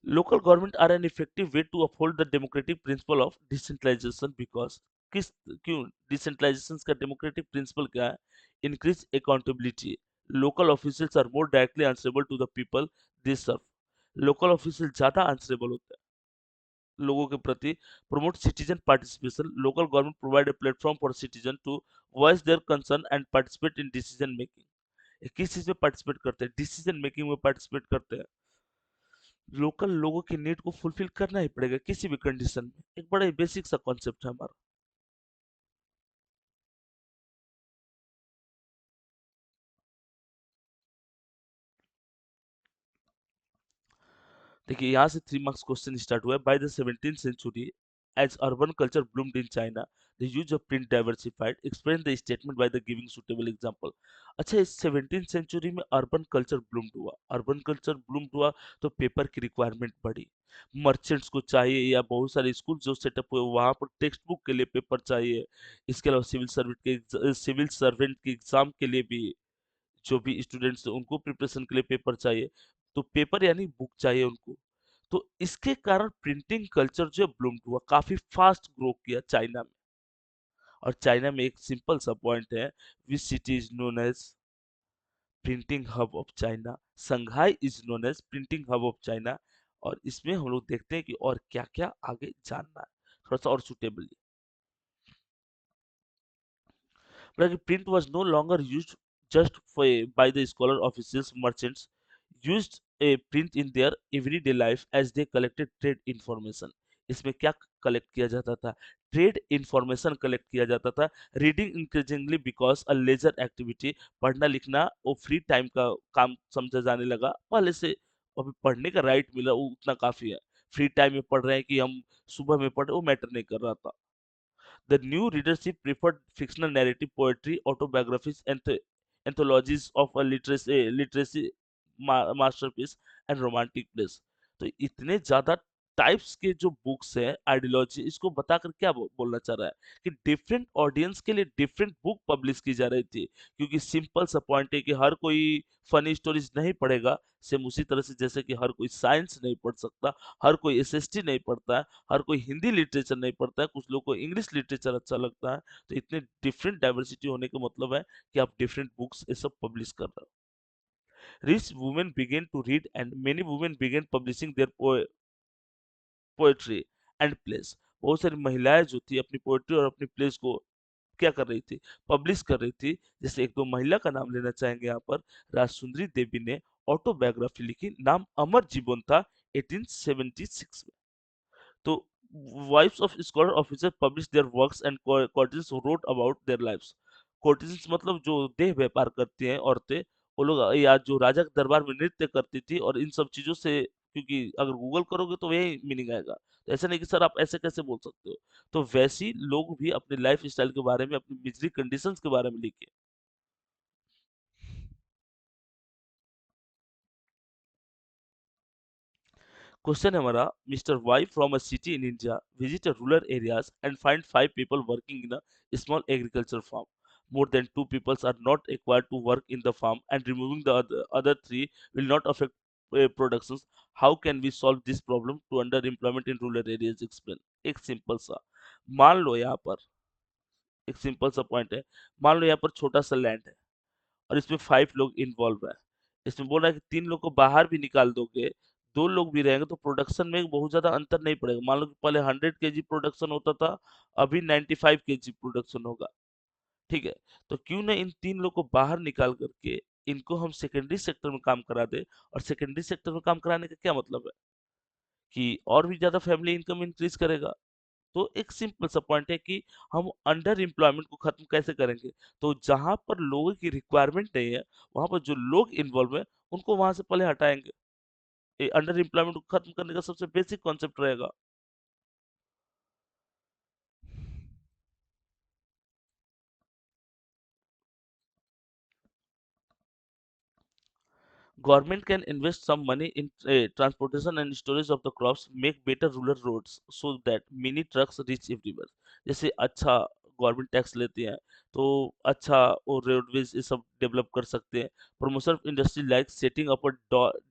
Local government are an effective way to uphold the democratic principle of decentralization because किस क्यों डिसेंट्रलाइजेशन का डेमोक्रेटिक प्रिंसिपल क्या है? Increase accountability. Local officials are more directly answerable to the people they serve. Local official ज्यादा answerable होते हैं लोगों के प्रति। Promote citizen participation. Local government provide a platform for citizen to voice their concern and participate in decision making. किस चीज में participate करते हैं? डिसीजन मेकिंग में पार्टिसिपेट करते हैं। लोकल लोगों की नीड को फुलफिल करना ही पड़ेगा किसी भी कंडीशन में। एक बड़ा ही बेसिक सा कॉन्सेप्ट है हमारा। देखिए, यहाँ से 3 मार्क्स क्वेश्चन स्टार्ट हुआ है। By the 17th century as urban culture bloomed in China, the use of print diversified, explain the statement by the giving suitable example. अच्छा, इस 17th सेंचुरी में अर्बन कल्चर ब्लूम्ड हुआ, urban culture bloomed हुआ तो paper की requirement बढ़ी। Merchants को चाहिए, या बहुत सारे स्कूल जो सेटअप हुए वहां पर टेक्स्ट बुक के लिए पेपर चाहिए। इसके अलावा सिविल सर्वेंट के एग्जाम के लिए भी जो भी स्टूडेंट्स हैं उनको प्रिपरेशन के लिए पेपर चाहिए। तो पेपर यानी बुक चाहिए उनको। तो इसके कारण प्रिंटिंग कल्चर जो है ब्लूम हुआ, काफी फास्ट ग्रो किया चाइना में। और चाइना में एक सिंपल सा पॉइंट है, which city is known as printing hub of China? Shanghai is known as printing hub of China. और इसमें हम लोग देखते हैं कि और क्या क्या आगे जानना है थोड़ा सा और suitable. But print was no longer used just by the scholar officials, merchants used a print in their everyday life as they collected trade information। इसमें क्या कलेक्ट किया जाता था? ट्रेड इंफॉर्मेशन कलेक्ट किया जाता था। Reading increasingly because a leisure activity, पढ़ना लिखना वो फ्री टाइम का काम समझा जाने लगा पहले से। अभी पढ़ने का राइट मिला वो उतना काफी है। फ्री टाइम में पढ़ रहे हैं कि हम सुबह में पढ़ रहे, वो मैटर नहीं कर रहा था। The new readership preferred fictional narrative, poetry, autobiographies, and anthologies of a literacy masterpiece and romantic plays। तो इतने ज्यादा टाइप्स के जो बुक्स है आइडियोलॉजी इसको बताकर क्या बोलना चाह रहा है कि डिफरेंट ऑडियंस के लिए डिफरेंट बुक पब्लिश की जा रही थी, क्योंकि सिंपल सा पॉइंट है कि हर कोई फनी स्टोरीज नहीं पढ़ेगा। सेम उसी तरह से जैसे कि हर कोई साइंस नहीं पढ़ सकता, हर कोई एसएसटी नहीं पढ़ता है, हर कोई हिंदी लिटरेचर नहीं पढ़ता है, कुछ लोग को इंग्लिश लिटरेचर अच्छा लगता है। तो इतने डिफरेंट डाइवर्सिटी होने का मतलब है कि आप डिफरेंट बुक्स ये सब पब्लिश कर रहे हो। Rich women began to read and many women began publishing their poetry and place. बहुत सारी महिलाएं जो थी अपनी पोएट्री और अपनी प्लेस को क्या कर रही थी, पब्लिश कर रही थी। जैसे एक दो महिला का नाम लेना चाहेंगे यहाँ पर। राजसुंदरी देवी ने ऑटोबायोग्राफी लिखी, नाम अमर जीवन था, 1876 में। तो wives of scholar officers published their works and courtesans wrote about their lives। courtesans मतलब जो देह व्यापार करती हैं औरतें, वो लोग या जो राजा के दरबार में नृत्य करती थी और इन सब चीजों से, क्योंकि अगर गूगल करोगे तो यही मीनिंग आएगा। तो ऐसा नहीं कि सर आप ऐसे कैसे बोल सकते हो। तो वैसी लोग भी अपने लाइफ स्टाइल के बारे में, अपनी मिजरी कंडीशंस के बारे में लिखे। क्वेश्चन है हमारा, mister Y from a city in India visit a rural areas and find five people working in a small agriculture farm. More than two peoples are not required to work in the farm and removing the other three will not affect productions. How can we solve this problem to underemployment in rural areas? Explain। एक simple सा, मान लो यहाँ पर एक simple सा point है। मान लो यहाँ पर छोटा सा लैंड है और इसमें 5 लोग इन्वॉल्व है। इसमें बोल रहा है कि 3 लोग को बाहर भी निकाल दोगे, 2 लोग भी रहेंगे तो प्रोडक्शन में बहुत ज़्यादा अंतर नहीं पड़ेगा। मान लो कि पहले 100 केजी प्रोडक्शन होता था, अभी 95 केजी प्रोडक्शन होगा। ठीक है? तो क्यों ना इन 3 लोग को बाहर निकाल करके इनको हम सेकेंडरी सेक्टर में काम करा दें। और सेकेंडरी सेक्टर में काम कराने का क्या मतलब है कि और भी ज़्यादा फैमिली इनकम इंक्रीज़ करेगा। तो एक सिंपल सा पॉइंट है कि हम अंडर एम्प्लॉयमेंट को खत्म कैसे करेंगे। तो जहां पर लोगों की रिक्वायरमेंट नहीं है, वहां पर जो लोग इन्वॉल्व है उनको वहां से पहले हटाएंगे। ये अंडर एम्प्लॉयमेंट को खत्म करने का सबसे बेसिक कॉन्सेप्ट रहेगा। Government can invest some money in transportation and storage of the crops, make better rural roads so that mini trucks reach everywhere। जैसे अच्छा गवर्नमेंट टैक्स लेती है तो अच्छा वो रोडवेज ये सब डेवलप कर सकते हैं। Promotion of industry like setting up a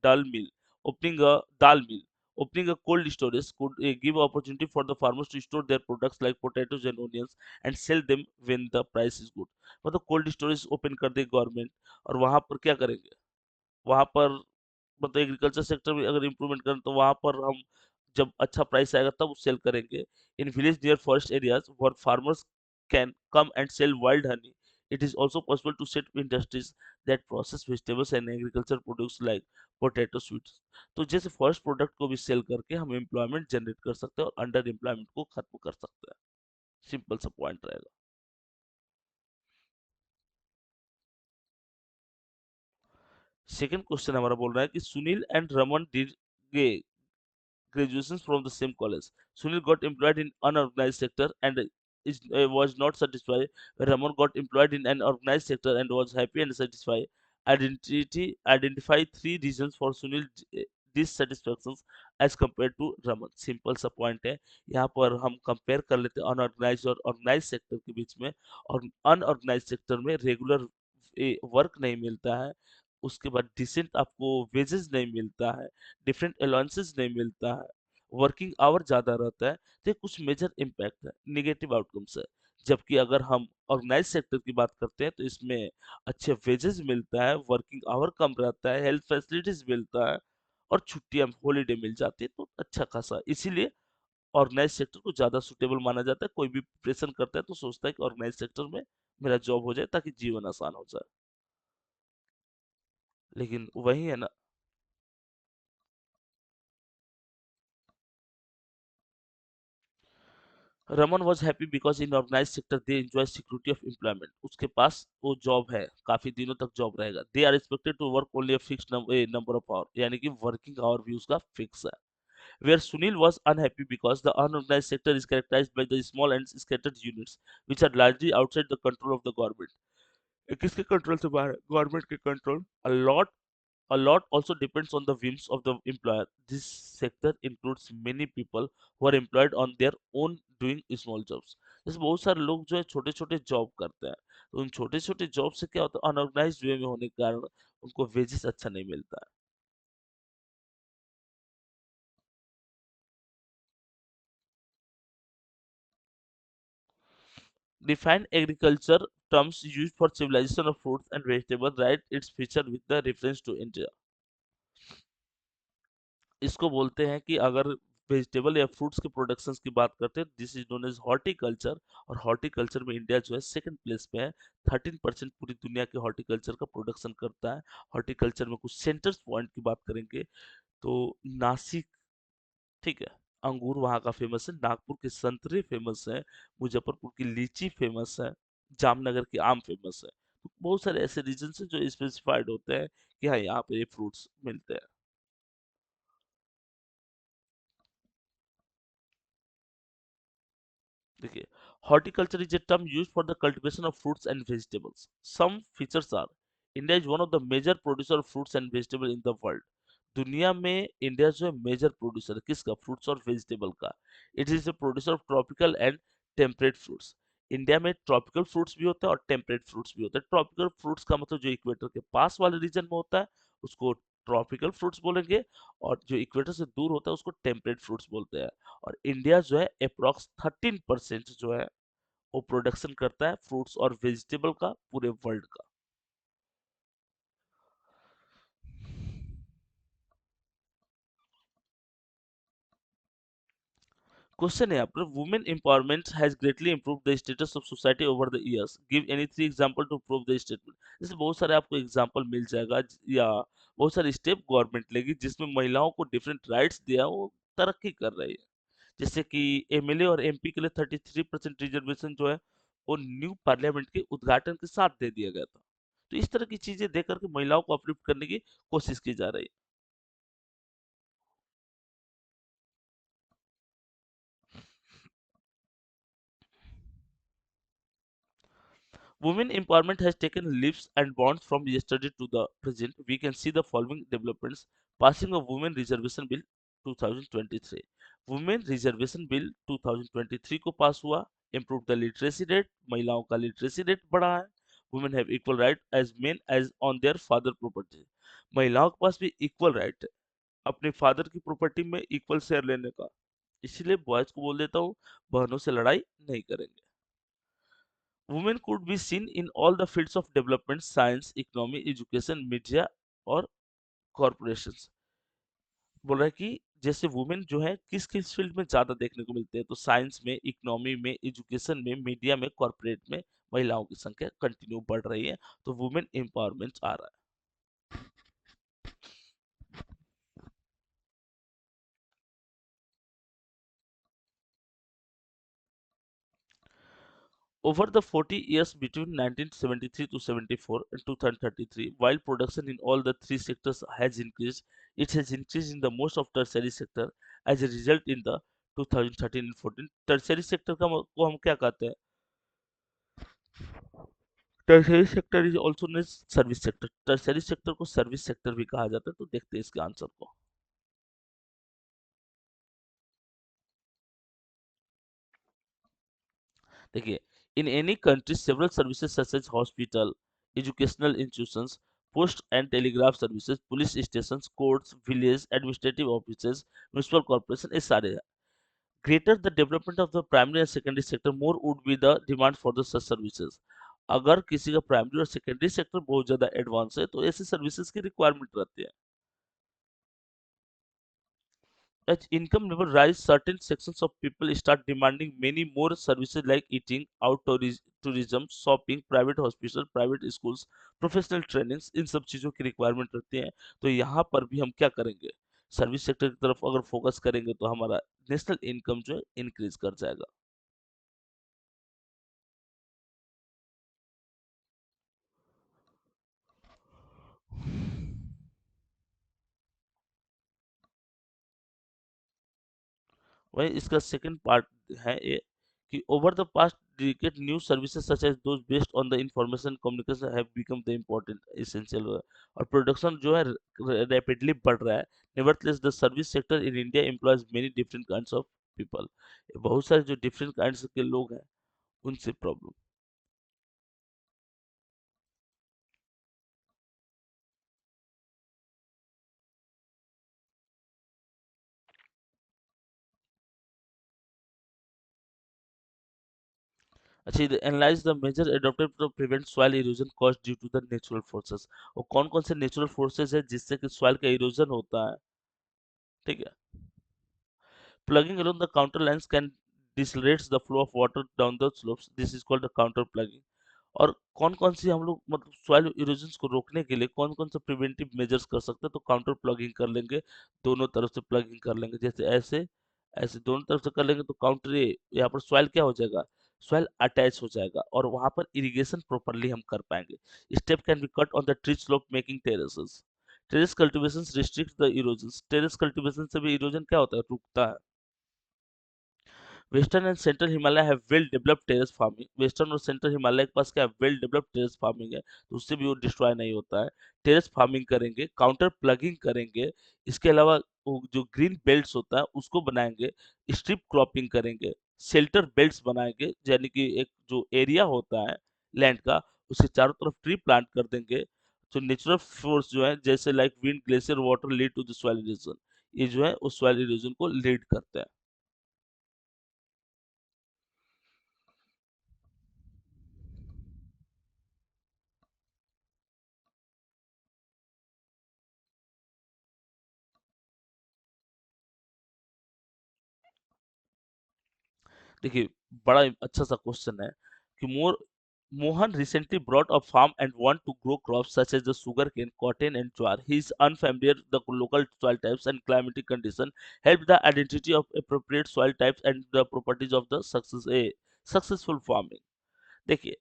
dal mill, opening a dal mill, opening a cold storage could give opportunity for the farmers to store their products like potatoes and onions and sell them when the price is good। मतलब cold storage open कर दे government और वहां पर क्या करेंगे, वहाँ पर मतलब एग्रीकल्चर सेक्टर में अगर इम्प्रूवमेंट करें तो वहाँ पर हम जब अच्छा प्राइस आएगा तब सेल करेंगे। In village near forest areas where farmers can come and sell wild honey, it is also possible to set industries that process vegetables and agriculture produce like potato sweets. तो जैसे forest product को भी cell करके हम employment generate कर सकते हैं और अंडर एम्प्लॉयमेंट को खत्म कर सकते हैं। सिंपल सा पॉइंट रहेगा। सेकंड क्वेश्चन हमारा बोल रहा है कि Sunil and Raman did graduations from the same college। Sunil got employed in unorganized sector and was not satisfied. Raman got employed in an organized sector and was happy and satisfied। Identify three reasons for Sunil dissatisfactions as compared to Raman। Simple सा point है, यहाँ पर हम compare कर लेते हैं unorganised और organise sector के बीच में। और अनऑर्गेनाइज सेक्टर में रेगुलर वर्क नहीं मिलता है, उसके बाद डिसेंट आपको वेजेस नहीं मिलता है, डिफरेंट अलाउंसेस नहीं मिलता है, वर्किंग आवर ज़्यादा रहता है। तो ये कुछ मेजर इम्पैक्ट है, नेगेटिव आउटकम्स है। जबकि अगर हम ऑर्गेनाइज सेक्टर की बात करते हैं तो इसमें अच्छे वेजेस मिलता है, वर्किंग आवर कम रहता है, हेल्थ फैसिलिटीज मिलता है और छुट्टियां हॉलीडे मिल जाती है तो अच्छा खासा। इसीलिए ऑर्गेनाइज सेक्टर को ज़्यादा सुटेबल माना जाता है। कोई भी प्रिपरेशन करता है तो सोचता है कि ऑर्गेनाइज सेक्टर में मेरा जॉब हो जाए ताकि जीवन आसान हो जाए। लेकिन वही है ना। Raman was happy because in organise sector they enjoy security of employment. उसके पास वो जॉब है, काफी दिनों तक जॉब रहेगा। They are expected to work only a fix number of hour, यानी कि वर्किंग आवर भी उसका फिक्स है। Where Sunil was unhappy because the unorganized sector is characterized by the small and scattered units which are largely outside the control of the government। ये किसके control से बाहर है, गवर्नमेंट के control. A lot A lot also depends on the whims of the employer. This sector includes many people who are employed on their own doing small jobs. जैसे बहुत सारे लोग जो है छोटे छोटे जॉब करते हैं, तो उन छोटे छोटे जॉब से क्या होता है, अनऑर्गेनाइज्ड वे में होने के कारण उनको वेजेस अच्छा नहीं मिलता है। Define agriculture terms used for civilization of fruits and vegetables, write its feature with the reference to India. इसको बोलते हैं कि अगर वेजिटेबल या फ्रूट्स के प्रोडक्शंस की बात करते हैं, this is known as horticulture. और हॉर्टिकल्चर में इंडिया जो है सेकंड प्लेस पे है। 13% पूरी दुनिया के हॉर्टिकल्चर का प्रोडक्शन करता है। हॉर्टिकल्चर में कुछ सेंटर्स पॉइंट की बात करेंगे तो नासिक, ठीक है, अंगूर वहाँ का फेमस है। नागपुर के संतरे फेमस है। मुजफ्फरपुर की लीची फेमस है। जामनगर के आम फेमस है। तो बहुत सारे ऐसे रीजन है जो स्पेसिफाइड होते हैं कि हाँ यहाँ पे ये फ्रूट्स मिलते हैं। देखिए, horticulture is a term used for the cultivation of fruits and vegetables. Some features are: India is one of the major producer of fruits and vegetables in the world. दुनिया में इंडिया जो है major producer है किसका, fruits और vegetable का। It is a producer of tropical and temperate fruits. India में tropical fruits भी होते हैं और टेम्परेट फ्रूट्स भी होते हैं। ट्रॉपिकल फ्रूट्स का मतलब जो इक्वेटर के पास वाले रीजन में होता है उसको ट्रॉपिकल फ्रूट्स बोलेंगे, और जो इक्वेटर से दूर होता है उसको टेम्परेट फ्रूट्स बोलते हैं। और इंडिया जो है अप्रॉक्स 13% जो है वो प्रोडक्शन करता है फ्रूट्स और वेजिटेबल का पूरे वर्ल्ड का। क्वेश्चन है यहाँ पर, women empowerment has greatly improve the status of society over the years, give any three example to prove the statement. जैसे बहुत सारे आपको एग्जांपल मिल जाएगा या बहुत सारे स्टेप गवर्नमेंट लेगी जिसमें महिलाओं को डिफरेंट राइट्स दिया, वो तरक्की कर रही है। जैसे कि एमएलए और एमपी के लिए 33% रिजर्वेशन जो है वो न्यू पार्लियामेंट के उद्घाटन के साथ दे दिया गया था। तो इस तरह की चीजें देकर के महिलाओं को अपलिफ्ट करने की कोशिश की जा रही है। Women empowerment has taken leaps and bounds from yesterday to the present. We can see the following developments. Passing of Women Reservation Bill 2023. Women Reservation Bill 2023 को पास हुआ। Improve the literacy rate. महिलाओं का literacy rate बढ़ा है। Women have equal right as men as on their father property. महिलाओं के पास भी equal right है अपने फादर की प्रॉपर्टी में इक्वल शेयर लेने का। इसीलिए बॉयज को बोल देता हूँ, बहनों से लड़ाई नहीं करेंगे। Women could be seen in all the fields of development, science, economy, education, media और corporations। बोल रहा है कि जैसे वुमेन जो है किस किस फील्ड में ज्यादा देखने को मिलते हैं, तो साइंस में, इकोनॉमी में, एजुकेशन में, मीडिया में, कॉर्पोरेट में महिलाओं की संख्या कंटिन्यू बढ़ रही है। तो वुमेन एम्पावरमेंट आ रहा है। Over the 40 years between 1973 to 74 and 2033, while production in all the three sectors has increased, it has increased in the most of tertiary sector as a result in the 2013 and 14। tertiary sector को हम क्या कहते हैं? tertiary sector is also known as service sector। tertiary sector को service sector भी कहा जाता है। तो देखते हैं इसके आंसर को। देखिए, in any country several services such as hospital, educational institutions, post and telegraph services, police stations, courts, village administrative offices, municipal corporation, ये सारे हैं। Greater the development of the primary and secondary sector, more would be the demand for the such services। अगर किसी का primary और secondary sector बहुत ज्यादा advance है तो ऐसे सर्विसेज की रिक्वायरमेंट रहती है। As income level rise, certain sections of people start demanding many more services like eating, tourism, shopping, private hospital, private schools, professional trainings। इन सब चीजों की रिक्वायरमेंट रहती है। तो यहाँ पर भी हम क्या करेंगे, सर्विस सेक्टर की तरफ अगर फोकस करेंगे तो हमारा नेशनल इनकम जो है इंक्रीज कर जाएगा। वही इसका सेकंड पार्ट है ये कि over the past dedicate new services such as those based on the information communication have become the important essential और प्रोडक्शन जो है रैपिडली बढ़ रहा है nevertheless the service sector in India employs many different kinds of people बहुत सारे जो different kinds के लोग हैं उनसे प्रॉब्लम अच्छा इधर analyse the measure adopted to prevent soil erosion caused due to the natural forces और कौन कौन से नेचुरल फोर्सेस है जिससे कि सॉइल का इरोजन होता है ठीक है Plugging along the counter lines can decelerates the flow of water down the slopes. This is called the counter plugging. और कौन-कौन सी हम लोग मतलब सॉइल इरोजन को रोकने के लिए कौन-कौन से प्रिवेंटिव मेजर्स कर सकते हैं तो काउंटर प्लगिंग कर लेंगे दोनों तरफ से प्लगिंग कर लेंगे जैसे ऐसे ऐसे दोनों तरफ से कर लेंगे तो काउंटर यहाँ पर सॉइल क्या हो जाएगा सॉइल अटैच हो जाएगा और वहां पर इरिगेशन प्रॉपरली हम कर पाएंगे step can be cut on the tree slope making terraces terrace cultivation restrict the erosion terrace cultivation से भी इरोजन क्या होता है रुकता है western and central Himalaya have well developed terrace farming western और सेंट्रल हिमालय के पास क्या वेल डेवलप्ड टेरेस फार्मिंग है तो उससे भी वो डिस्ट्रॉय नहीं होता है टेरेस फार्मिंग करेंगे काउंटर प्लगिंग करेंगे इसके अलावा वो जो ग्रीन बेल्ट्स होता है उसको बनाएंगे स्ट्रिप क्रॉपिंग करेंगे शेल्टर बेल्ट्स बनाएंगे यानी कि एक जो एरिया होता है लैंड का उसके चारों तरफ ट्री प्लांट कर देंगे तो नेचुरल फोर्स जो है जैसे like wind glacier water lead to the soil erosion ये जो है उस सॉइल इरोजन को लीड करता है देखिए बड़ा अच्छा सा क्वेश्चन है कि Mohan recently bought a farm and want to grow crops such as the sugarcane, cotton, and jowar. He is unfamiliar the local soil types and climatic condition. Help the identity of appropriate soil types and the properties of the successful farming. देखिए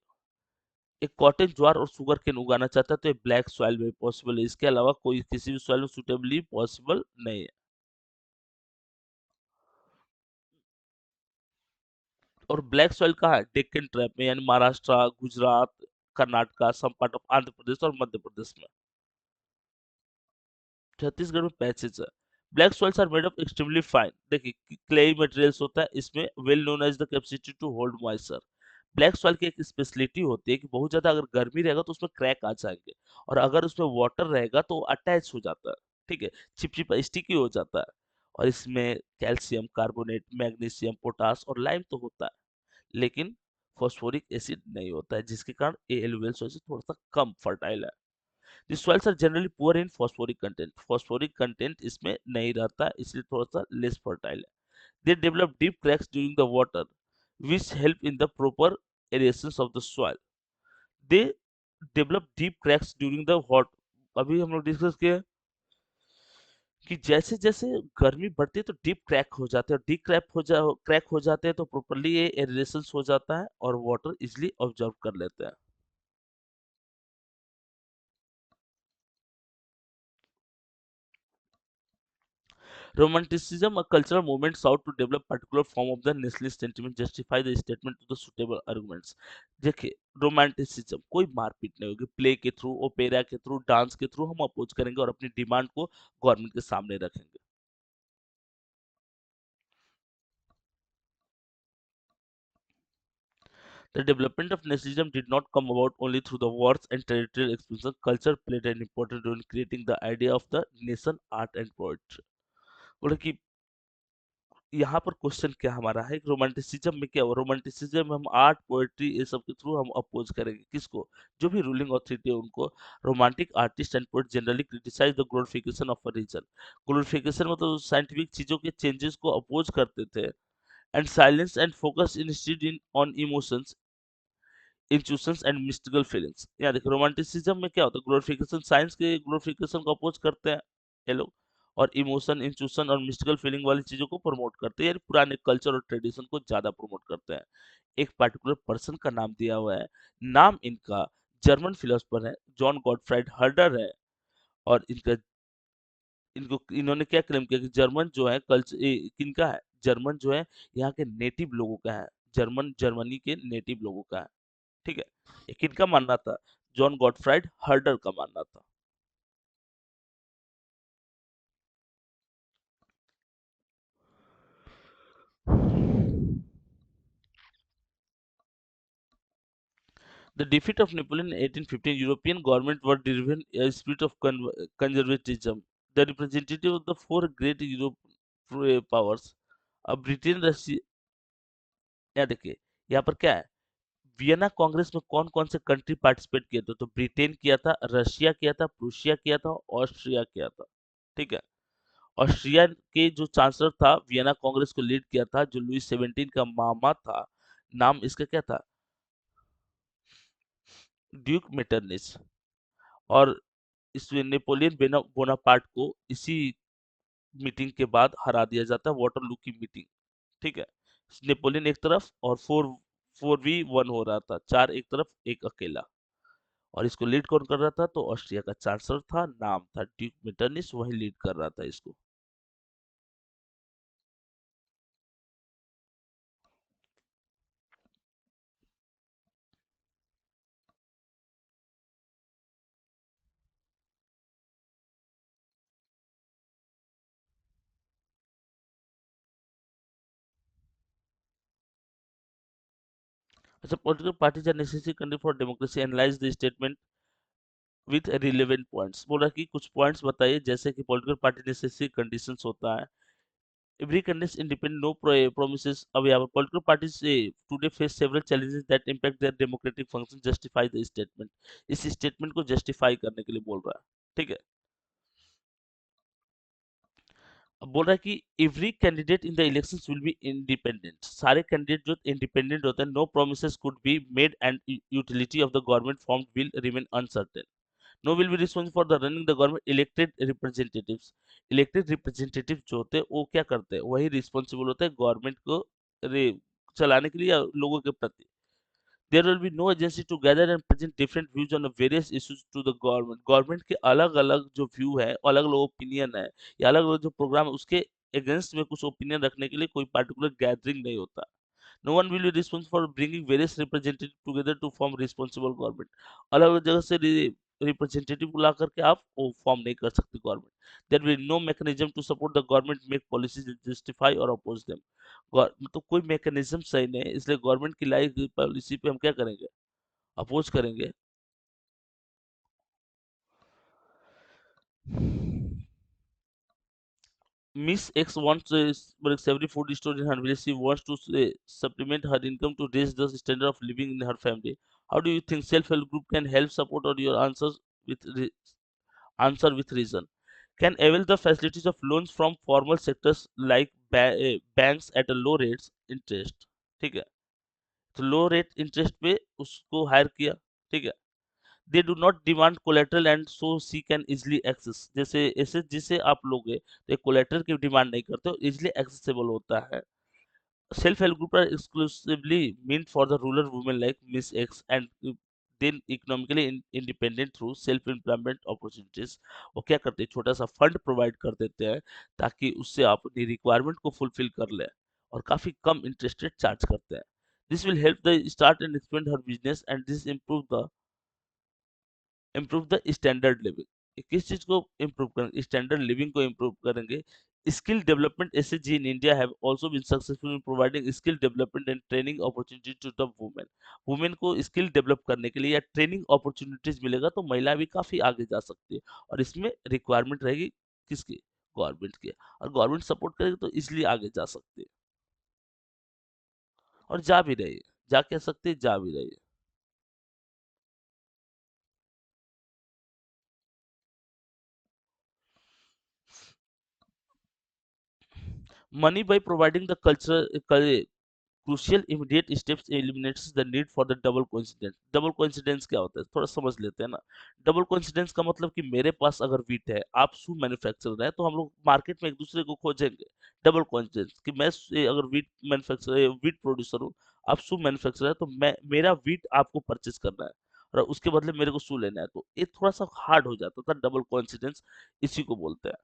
एक cotton ज्वार और sugar cane उगाना चाहता है तो ये black soil में possible है इसके अलावा कोई किसी भी सॉइल में सुटेबली पॉसिबल नहीं है और ब्लैक सॉइल कहाँ है डेक्कन ट्रैप में यानी Maharashtra Gujarat Karnataka some part of Andhra Pradesh और मध्य प्रदेश में छत्तीसगढ़ में पैचेज है black soils are made of extremely fine देखिए क्लेई मटेरियल्स होता है इसमें well known as the capacity to hold moisture black soil की एक स्पेशलिटी होती है कि बहुत ज्यादा अगर गर्मी रहेगा तो उसमें क्रैक आ जाएंगे और अगर उसमें वाटर रहेगा तो अटैच हो जाता है ठीक है चिपचिपा स्टिकी हो जाता है और इसमें कैल्शियम कार्बोनेट मैग्नीशियम पोटास और लाइम तो होता है लेकिन फॉस्फोरिक एसिड नहीं होता है जिसके कारण ये एलुवियल सॉइल से थोड़ा सा कम फर्टाइल है The soils are generally poor in phosphoric content. Phosphoric content इसमें नहीं रहता इसलिए थोड़ा सा less fertile है. They develop deep cracks during the water, which help in the proper aeration of the soil. They develop deep cracks during the hot. अभी हम लोग डिस्कस किए कि जैसे जैसे गर्मी बढ़ती है तो डीप क्रैक हो जाते हैं डीप क्रैक हो जाते हैं तो प्रॉपरली ये एरेशन हो जाता है और वाटर इजिली ऑब्जर्व कर लेते हैं Romanticism, a cultural movement sought to develop particular form of the nationalist sentiment, justify the statement to the suitable arguments. देखिए रोमांटिसिज्म कोई मारपीट नहीं होगी प्ले के थ्रू ओपेरा के थ्रू डांस के थ्रू हम अपोज करेंगे और अपनी डिमांड को गवर्नमेंट के सामने रखेंगे The development of nationalism did not come about only through the wars and territorial expansion. Culture played an important role in creating the idea of the nation, art, and poetry. बोले कि यहाँ पर question क्या हमारा है romanticism में क्या romanticism में हम आर्ट पोएट्री ये सब के थ्रू हम अपोज करेंगे किसको जो भी रूलिंग अथॉरिटी है उनको romantic artist and poet generally criticise the glorification of a reason glorification मतलब साइंटिफिक चीजों के चेंजेस को अपोज करते थे and silence and focus instead in on emotions intuitions and mystical feelings यहाँ देखो रोमांटिसिज्म में क्या होता है ग्लोरिफिकेशन साइंस के ग्लोरिफिकेशन को अपोज करते हैं ये लोग और इमोशन इंट्यूशन और मिस्टिकल फीलिंग वाली चीजों को प्रमोट करते हैं यानी पुराने कल्चर और ट्रेडिशन को ज्यादा प्रमोट करते हैं एक पर्टिकुलर पर्सन का नाम दिया हुआ है नाम इनका जर्मन फिलोसफर है जॉन गॉटफ्राइड हर्डर है और इनका इनको इन्होंने क्या क्लेम किया कि जर्मन जो है कल्चर किनका है जर्मन जो है यहाँ के नेटिव लोगों का है जर्मनी के नेटिव लोगों का है। ठीक है, ये किनका मानना था? जॉन गॉटफ्राइड हर्डर का मानना था। The defeat of Napoleon in 1815, European governments were driven a spirit of conservatism. The representative of the four great Europe powers, Britain, Russia, यहाँ देखिए, यहाँ पर क्या है, वियना कांग्रेस में कौन कौन से कंट्री पार्टिसिपेट किए थे? तो ब्रिटेन किया था, रशिया किया था, प्रूशिया किया था, ऑस्ट्रिया किया था। ठीक है, ऑस्ट्रिया के जो चांसलर था, वियना कांग्रेस को लीड किया था, जो लुई 17 का मामा था। नाम इसका क्या था? ड्यूक मेटरनिस। और इस नेपोलियन बोनापार्ट को इसी मीटिंग के बाद हरा दिया जाता है, वाटरलू की मीटिंग। ठीक है, नेपोलियन एक तरफ और 4v1 हो रहा था, चार एक तरफ एक अकेला। और इसको लीड कौन कर रहा था? तो ऑस्ट्रिया का चांसलर था, नाम था ड्यूक मेटरनिस, वही लीड कर रहा था इसको। अच्छा, political parties are necessary condition for democracy, analyse the statement with relevant points. बोला कि कुछ पॉइंट्स बताइए, जैसे कि पॉलिटिकल पार्टी नेसेसरी कंडीशंस होता है, every contains independent, no promises available. Political parties today face several challenges that impact their democratic function. Justify the statement. इस statement को justify करने के लिए बोल रहा है। ठीक है, अब बोल रहा है कि every candidate in the elections will be independent. सारे कैंडिडेट जो इंडिपेंडेंट होते हैं, no promises could be made and utility of the government formed will remain uncertain. No will be responsible for the running the government elected representatives. Elected representative जो होते हैं वो क्या करते हैं? वही रिस्पॉन्सिबल होते हैं गवर्नमेंट को चलाने के लिए या लोगों के प्रति। There will be no agency to gather and present different views on the various issues to the government. Government के अलग अलग जो व्यू है, अलग अलग ओपिनियन है, या अलग अलग जो प्रोग्राम है, उसके अगेंस्ट में कुछ ओपिनियन रखने के लिए कोई पर्टिकुलर गैदरिंग नहीं होता। No one will be responsible for bringing various representatives together to form responsible government. अलग अलग जगह से रिप्रेजेंटेटिव को ला करके आप वो फॉर्म नहीं कर सकते government. There will no mechanism to support the government make policies justify और अपोज देम। मतलब कोई मैकेनिज्म सही नहीं है, इसलिए गवर्नमेंट की लाई गई पॉलिसी पे हम क्या करेंगे? अपोज करेंगे। Miss X wants works every food store in her village. She wants to supplement her income to raise the standard of living in her family. How do you think self-help group can help support or your answers with answer with reason? Can avail the facilities of loans from formal sectors like banks at a low rates interest. ठीक है, तो लो rate interest पे उसको higher किया। ठीक है, they do not demand collateral and so she can easily access. जैसे ऐसे जिसे आप लोगे तो कोलेटरल की डिमांड नहीं करते हो, इजिली एक्सेसिबल होता है। Self help groups are exclusively meant for the rural women like Miss X and then economically independent through self employment opportunities। वो क्या करते हैं? छोटा सा फंड प्रोवाइड कर देते हैं ताकि उससे आप अपनी रिक्वायरमेंट को फुलफिल कर ले, और काफी कम इंटरेस्ट रेट चार्ज करते हैं। This will help the start and expand her business and this improve the standard living. किस चीज को इम्प्रूव करेंगे? स्टैंडर्ड लिविंग को इम्प्रूव करेंगे। Skill development SHG in India have also been successful in providing skill development and training opportunity to the women. Women को skill develop करने के लिए या ट्रेनिंग अपॉर्चुनिटीज मिलेगा तो महिला भी काफी आगे जा सकती है, और इसमें रिक्वायरमेंट रहेगी किसकी? गवर्नमेंट की। और गवर्नमेंट सपोर्ट करेगी तो इसलिए आगे जा सकती है, और जा भी रही है। जा कह सकते हैं, जा भी रही है। Money by providing the crucial immediate steps eliminates the need for the double coincidence। Double coincidence क्या होता है, थोड़ा समझ लेते हैं ना। डबल कोइंसिडेंस का मतलब कि मेरे पास अगर वीट है, आप शू मैन्युफैक्चरर है, तो हम लोग मार्केट में एक दूसरे को खोजेंगे। डबल कोइंसिडेंस कि मैं अगर वीट प्रोड्यूसर हूँ, आप शू मैन्युफैक्चरर है, तो मैं मेरा वीट आपको परचेज करना है और उसके बदले मेरे को शू लेना है, तो ये थोड़ा सा हार्ड हो जाता था। डबल कोइंसिडेंस इसी को बोलते हैं।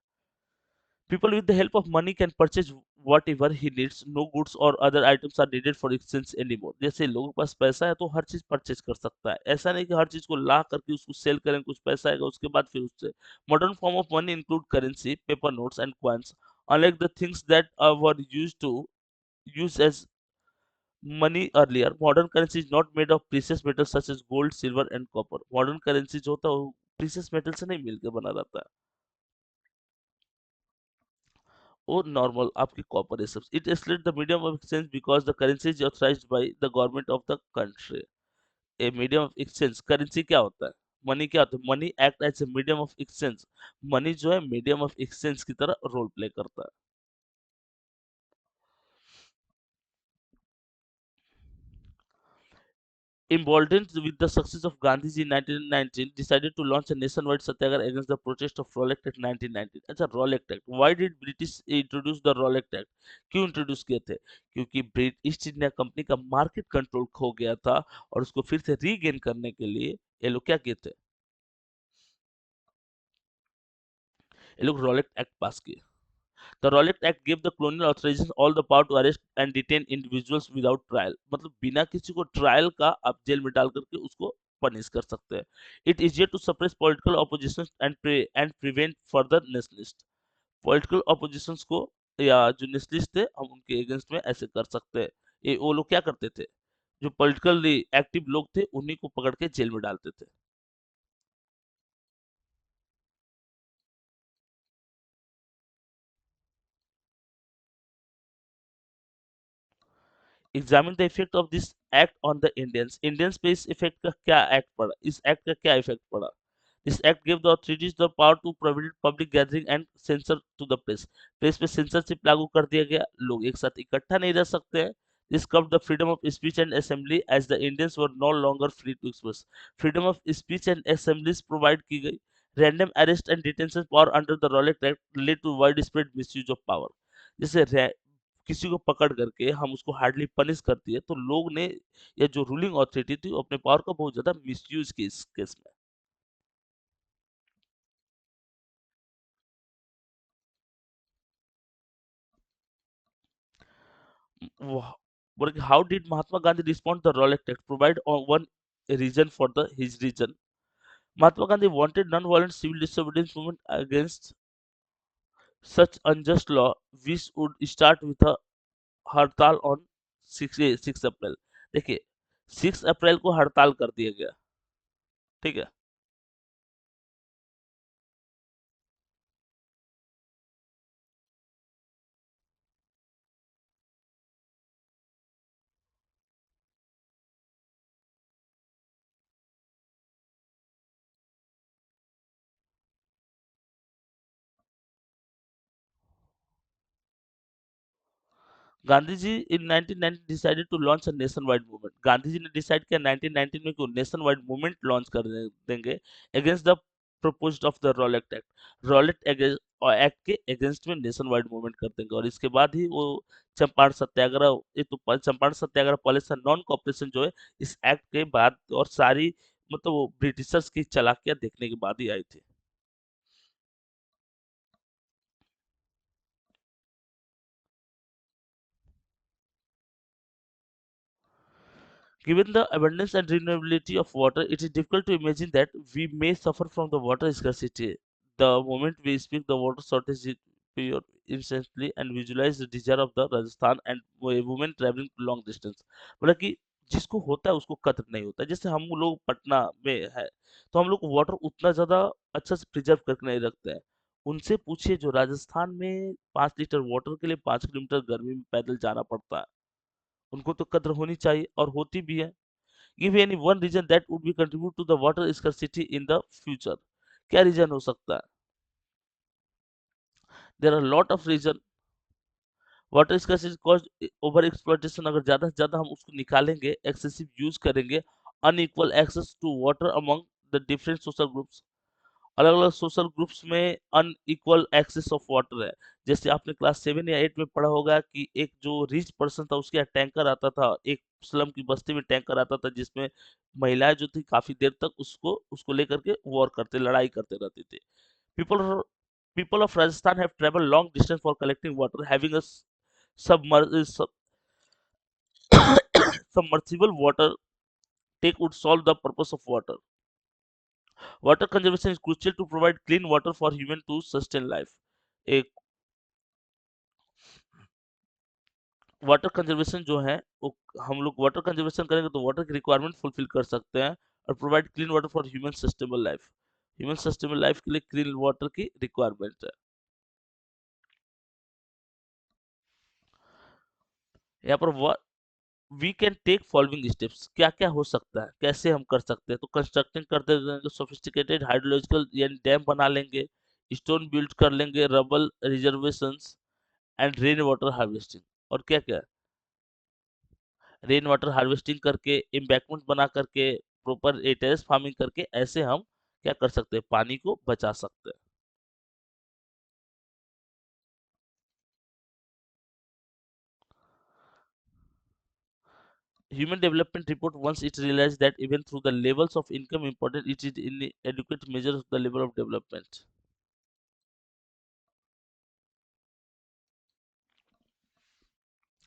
People with the help of money can purchase whatever he needs. No goods or other items are needed for exchange anymore. जैसे लोगों के पास पैसा है तो हर चीज परचेज कर सकता है, ऐसा नहीं कि हर चीज को ला करके उसको सेल करें, कुछ पैसा आएगा उसके बाद फिर उससे। Modern form of money include currency, paper notes and coins. Unlike the things that were used to use as money earlier, modern currency is not made of precious metals such as gold, silver and copper. modern currency जो होता है वो precious metal से नहीं मिलकर बना रहता है, or normal आपकी कॉपर ये सब। It isolates the medium of exchange because the currency is authorized by the government of the country. A medium of exchange, currency क्या होता है, मनी क्या होता है, money act as a medium of exchange. Money जो है medium of exchange की तरह रोल प्ले करता है। Emboldened with the success of Gandhiji in 1919, decided to launch a nationwide satyagraha against the protest of Rowlatt Act 1919। अच्छा, Rowlatt Act, why did British introduce the Rowlatt Act? क्यों introduce किए थे? क्योंकि east India company का market control खो गया था और उसको फिर से रीगेन करने के लिए ये लोग क्या किए थे, ये लोग रॉलेट एक्ट पास किए। The Rowlatt Act gave the colonial authorization all the power to arrest and detain individuals without trial। मतलब बिना किसी को ट्रायल का आप जेल में डाल करके उसको पनिश कर सकते हैं। It is easier to suppress political opposition and prevent further nationalist। Political opposition's को या जो नेशनलिस्ट थे हम उनके अगेंस्ट में ऐसे कर सकते हैं। ये वो लोग क्या करते थे, जो पॉलिटिकली एक्टिव लोग थे उन्हीं को पकड़ के जेल में डालते थे। Examine the effect of this act on the Indians. Indians पे इस इफेक्ट का क्या एक्ट पड़ा, इस एक्ट का क्या इफेक्ट पड़ा। This act give the authorities the power to prohibit public gathering and censor to the press. Press पे सेंसरशिप लागू कर दिया गया, लोग एक साथ इकट्ठा नहीं रह सकते हैं। दिस कव the freedom of speech and assembly as the Indians were no longer free to express. Freedom of speech and assemblies provide की गई। Random arrest and detention power under the Rowlatt Act led to wide spread misuse of power. जैसे किसी को पकड़ करके हम उसको hardly punish कर दिए तो लोग ने या जो रूलिंग अथॉरिटी थी वो अपने पावर का बहुत ज्यादा मिसयूज की इस केस में। How did Mahatma Gandhi respond the Rowlatt Act provide one reason for the his reason. Mahatma Gandhi wanted non-violent civil disobedience movement against such unjust law which would start with a हड़ताल on 6 अप्रैल। देखिए 6 अप्रैल को हड़ताल कर दिया गया, ठीक है। Gandhi ji in 1919 decided to launch a nationwide movement. Gandhi ji ने डिसाइड किया 1919 में कि वो नेशन वाइड मूवमेंट लॉन्च कर देंगे against the proposed of the Rowlatt act. Rowlatt act के अगेंस्ट में नेशन वाइड मूवमेंट कर देंगे और इसके बाद ही वो चंपारण सत्याग्रह, ये तो चंपारण सत्याग्रह पॉलिसी नॉन कॉपरेशन जो है इस एक्ट के बाद और सारी मतलब वो ब्रिटिशर्स की चालाकियां देखने के बाद ही आई थी। Given the abundance and renewability of water, it is difficult to imagine that we may suffer from the water scarcity. The moment we speak the water shortage is pure instantly and visualize the desire of the Rajasthan and a woman traveling long distance। मतलब कि जिसको होता है उसको कद्र नहीं होता। जैसे हम लोग पटना में है तो हम लोग वाटर उतना ज्यादा अच्छा से प्रिजर्व करके नहीं रखते हैं। उनसे पूछिए जो राजस्थान में 5 लीटर वाटर के लिए 5 किलोमीटर गर्मी में पैदल जाना पड़ता है, उनको तो कद्र होनी चाहिए और होती भी है। Give any one reason that would be contribute to the water scarcity in the future। क्या रीजन हो सकता है? There are a lot of reason। Water scarcity cause over exploitation, अगर ज्यादा से ज्यादा हम उसको निकालेंगे, एक्सेसिव यूज करेंगे। Unequal access to water among the different social groups. अलग अलग सोशल ग्रुप्स में अनइक्वल एक्सेस ऑफ वाटर है। जैसे आपने क्लास 7 या 8 में पढ़ा होगा कि एक जो रिच पर्सन था उसके यहाँ टैंकर आता था, एक स्लम की बस्ती में टैंकर आता था जिसमें महिलाएं जो थी काफी देर तक उसको उसको लेकर के वॉर करते लड़ाई करते रहती थी। People People of Rajasthan have traveled long distance for collecting water. Having a submer- sub- submersible water take would solve the purpose of water. Water conservation is crucial to provide clean water for human to sustain life. एक water conservation जो है वो हम लोग water conservation करेंगे तो water की requirement fulfil कर सकते हैं और provide clean water for human sustainable life. Human sustainable life के लिए क्लीन वाटर की रिक्वायरमेंट है। यहाँ पर we can take following steps, क्या क्या हो सकता है, कैसे हम कर सकते हैं। तो कंस्ट्रक्टिंग करते रहेंगे सोफिस्टिकेटेड हाइड्रोलॉजिकल यानी डैम बना लेंगे, स्टोन बिल्ड कर लेंगे, rubble reservations and rain water harvesting. और क्या क्या, रेन वाटर हार्वेस्टिंग करके, एम्बैकमेंट बना करके, प्रॉपर टेरेस फार्मिंग करके, ऐसे हम क्या कर सकते हैं, पानी को बचा सकते हैं। Human Development Report, once it realized that even through the levels of income important, it is inadequate measure of the level of development.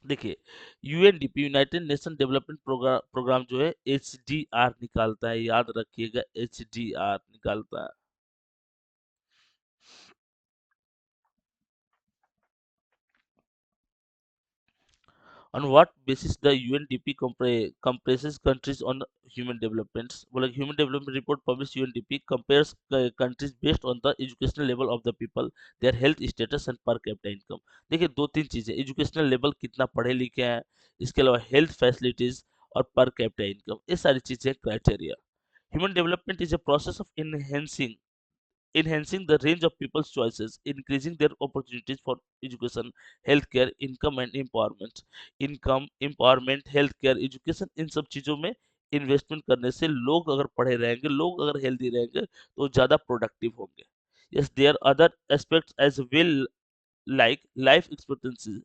देखिए, UNDP United Nation Development Programme जो है एचडीआर निकालता है, याद रखिएगा एचडीआर निकालता है। On what basis the UNDP compresses countries on human development? Well, like human development report published UNDP compares countries based on the educational level of the people, their health status and per capita income. देखिए दो तीन चीजें, educational level कितना पढ़े लिखे हैं, इसके अलावा हेल्थ फैसिलिटीज और पर कैपिटा इनकम, ये सारी चीजें criteria. Human development is a process of enhancing the range of people's choices, increasing their opportunities for education, healthcare, income and empowerment. Income, empowerment, health care, education, इन सब चीज़ों में investment करने से लोग अगर पढ़े रहेंगे, लोग अगर हेल्दी रहेंगे तो ज़्यादा प्रोडक्टिव होंगे। Yes, there are other aspects as well like life expectancy,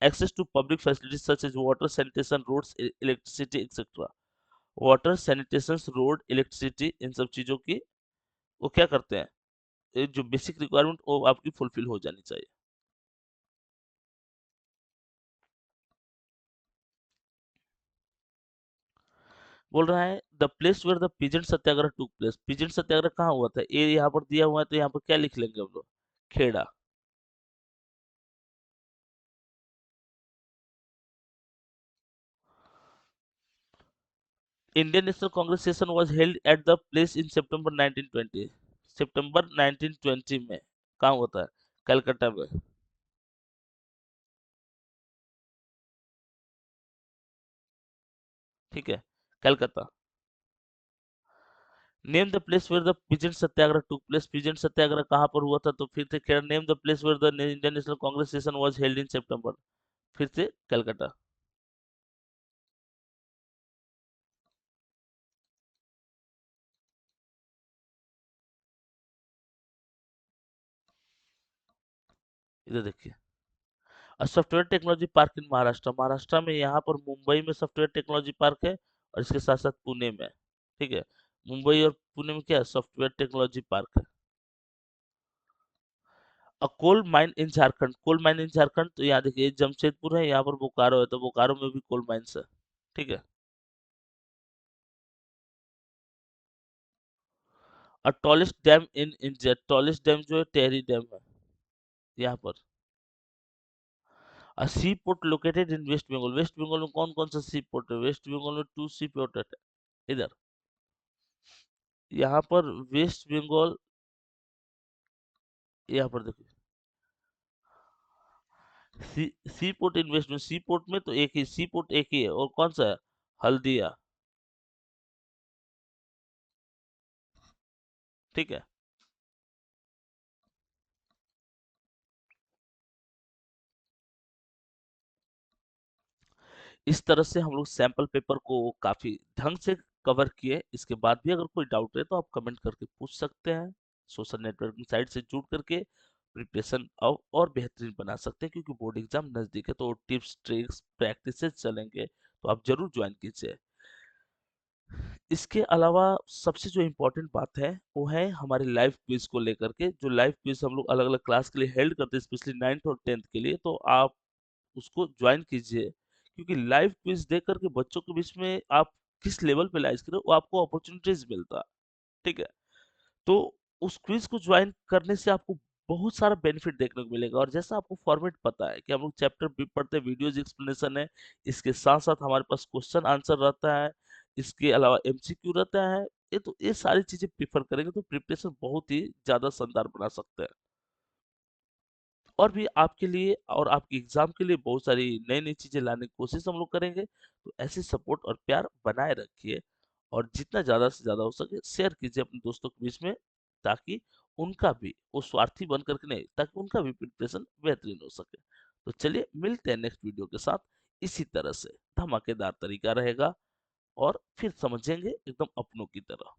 access to public facilities such as water, sanitation, roads, electricity, etc. Water, sanitation, road, electricity, इन सब चीज़ों की वो क्या करते हैं, जो बेसिक रिक्वायरमेंट वो आपकी फुलफिल हो जानी चाहिए। बोल रहा है the place where the peasant satyagraha took place, peasant satyagraha कहाँ हुआ था, ये यहाँ पर दिया हुआ है तो यहाँ पर क्या लिख लेंगे हम लोग, Kheda. Indian National Congress session was held at the place in September 1920, सितंबर 1920 में कहाँ होता है, कलकत्ता में। ठीक है, Calcutta. Name the place where the peasant satyagraha took place, peasant satyagraha कहाँ पर हुआ था, तो फिर से Kheda. Name the place where the Indian National Congress session was held in September, फिर से कलकत्ता। इधर देखिए, software technology park in Maharashtra, Maharashtra में यहाँ पर मुंबई में सॉफ्टवेयर टेक्नोलॉजी पार्क है और इसके साथ साथ पुणे में है। ठीक है, मुंबई और पुणे में क्या है, सॉफ्टवेयर टेक्नोलॉजी पार्क है। और coal mine in Jharkhand, coal mine in Jharkhand, तो यहाँ देखिए जमशेदपुर है, यहाँ पर बोकारो है, तो बोकारो में भी कोल माइन्स है। ठीक है, और tallest dam in India, tallest dam जो है टेहरी डैम है यहाँ पर। और sea port located in West Bengal, West Bengal में कौन कौन सा सी पोर्ट है, वेस्ट बंगाल में टू सी पोर्ट है। इधर यहाँ पर वेस्ट बंगाल, यहाँ पर देखिए सी पोर्ट इन्वेस्टमेंट, सी पोर्ट में तो एक ही सी पोर्ट एक ही है, और कौन सा है, हल्दिया। ठीक है, इस तरह से हम लोग सैंपल पेपर को काफी ढंग से कवर किए। इसके बाद भी अगर कोई डाउट है तो आप कमेंट करके पूछ सकते हैं। सोशल नेटवर्किंग साइट से जुड़ करके प्रिपरेशन और बेहतरीन बना सकते हैं, क्योंकि बोर्ड एग्जाम नजदीक है तो टिप्स ट्रिक्स प्रैक्टिसेस चलेंगे, तो आप जरूर ज्वाइन कीजिए। इसके अलावा सबसे जो इम्पोर्टेंट बात है, वो है हमारे लाइव क्विज़ को लेकर के, जो लाइव क्विज़ हम लोग अलग-अलग क्लास के लिए हेल्ड करते हैं, स्पेशली 9th और 10th के लिए, तो आप उसको जॉइन कीजिए। क्योंकि लाइव क्विज़ देख कर के बच्चों के बीच में आप किस लेवल पे लाइज़ कर रहे हो, वो आपको अपॉर्च्युनिटीज़ मिलता है, ठीक है? तो उस क्विज़ को जॉइन करने से आपको बहुत सारा बेनिफिट देखने को मिलेगा और जैसा आपको फॉर्मेट पता है कि हम लोग चैप्टर भी पढ़ते हैं, वीडियोज़ एक्सप्लेनेशन है, इसके साथ-साथ हमारे पास क्वेश्चन आंसर रहता है, इसके अलावा एमसीक्यू रहता है, ये सारी चीज़ें प्रेफ़र करेंगे तो प्रिपरेशन बहुत ही ज़्यादा शानदार बना सकते हैं। और भी आपके लिए और आपके एग्ज़ाम के लिए बहुत सारी नई-नई चीज़ें लाने की कोशिश हम लोग करेंगे। तो ऐसे सपोर्ट और प्यार बनाए रखिए और जितना ज़्यादा से ज़्यादा हो सके शेयर कीजिए अपने दोस्तों के बीच में ताकि उनका भी वो स्वार्थी बन कर के नहीं, ताकि उनका भी प्रिपरेशन बेहतरीन हो सके। तो चलिए मिलते हैं नेक्स्ट वीडियो के साथ। इसी तरह से धमाकेदार तरीका रहेगा और फिर समझेंगे एकदम अपनों की तरह।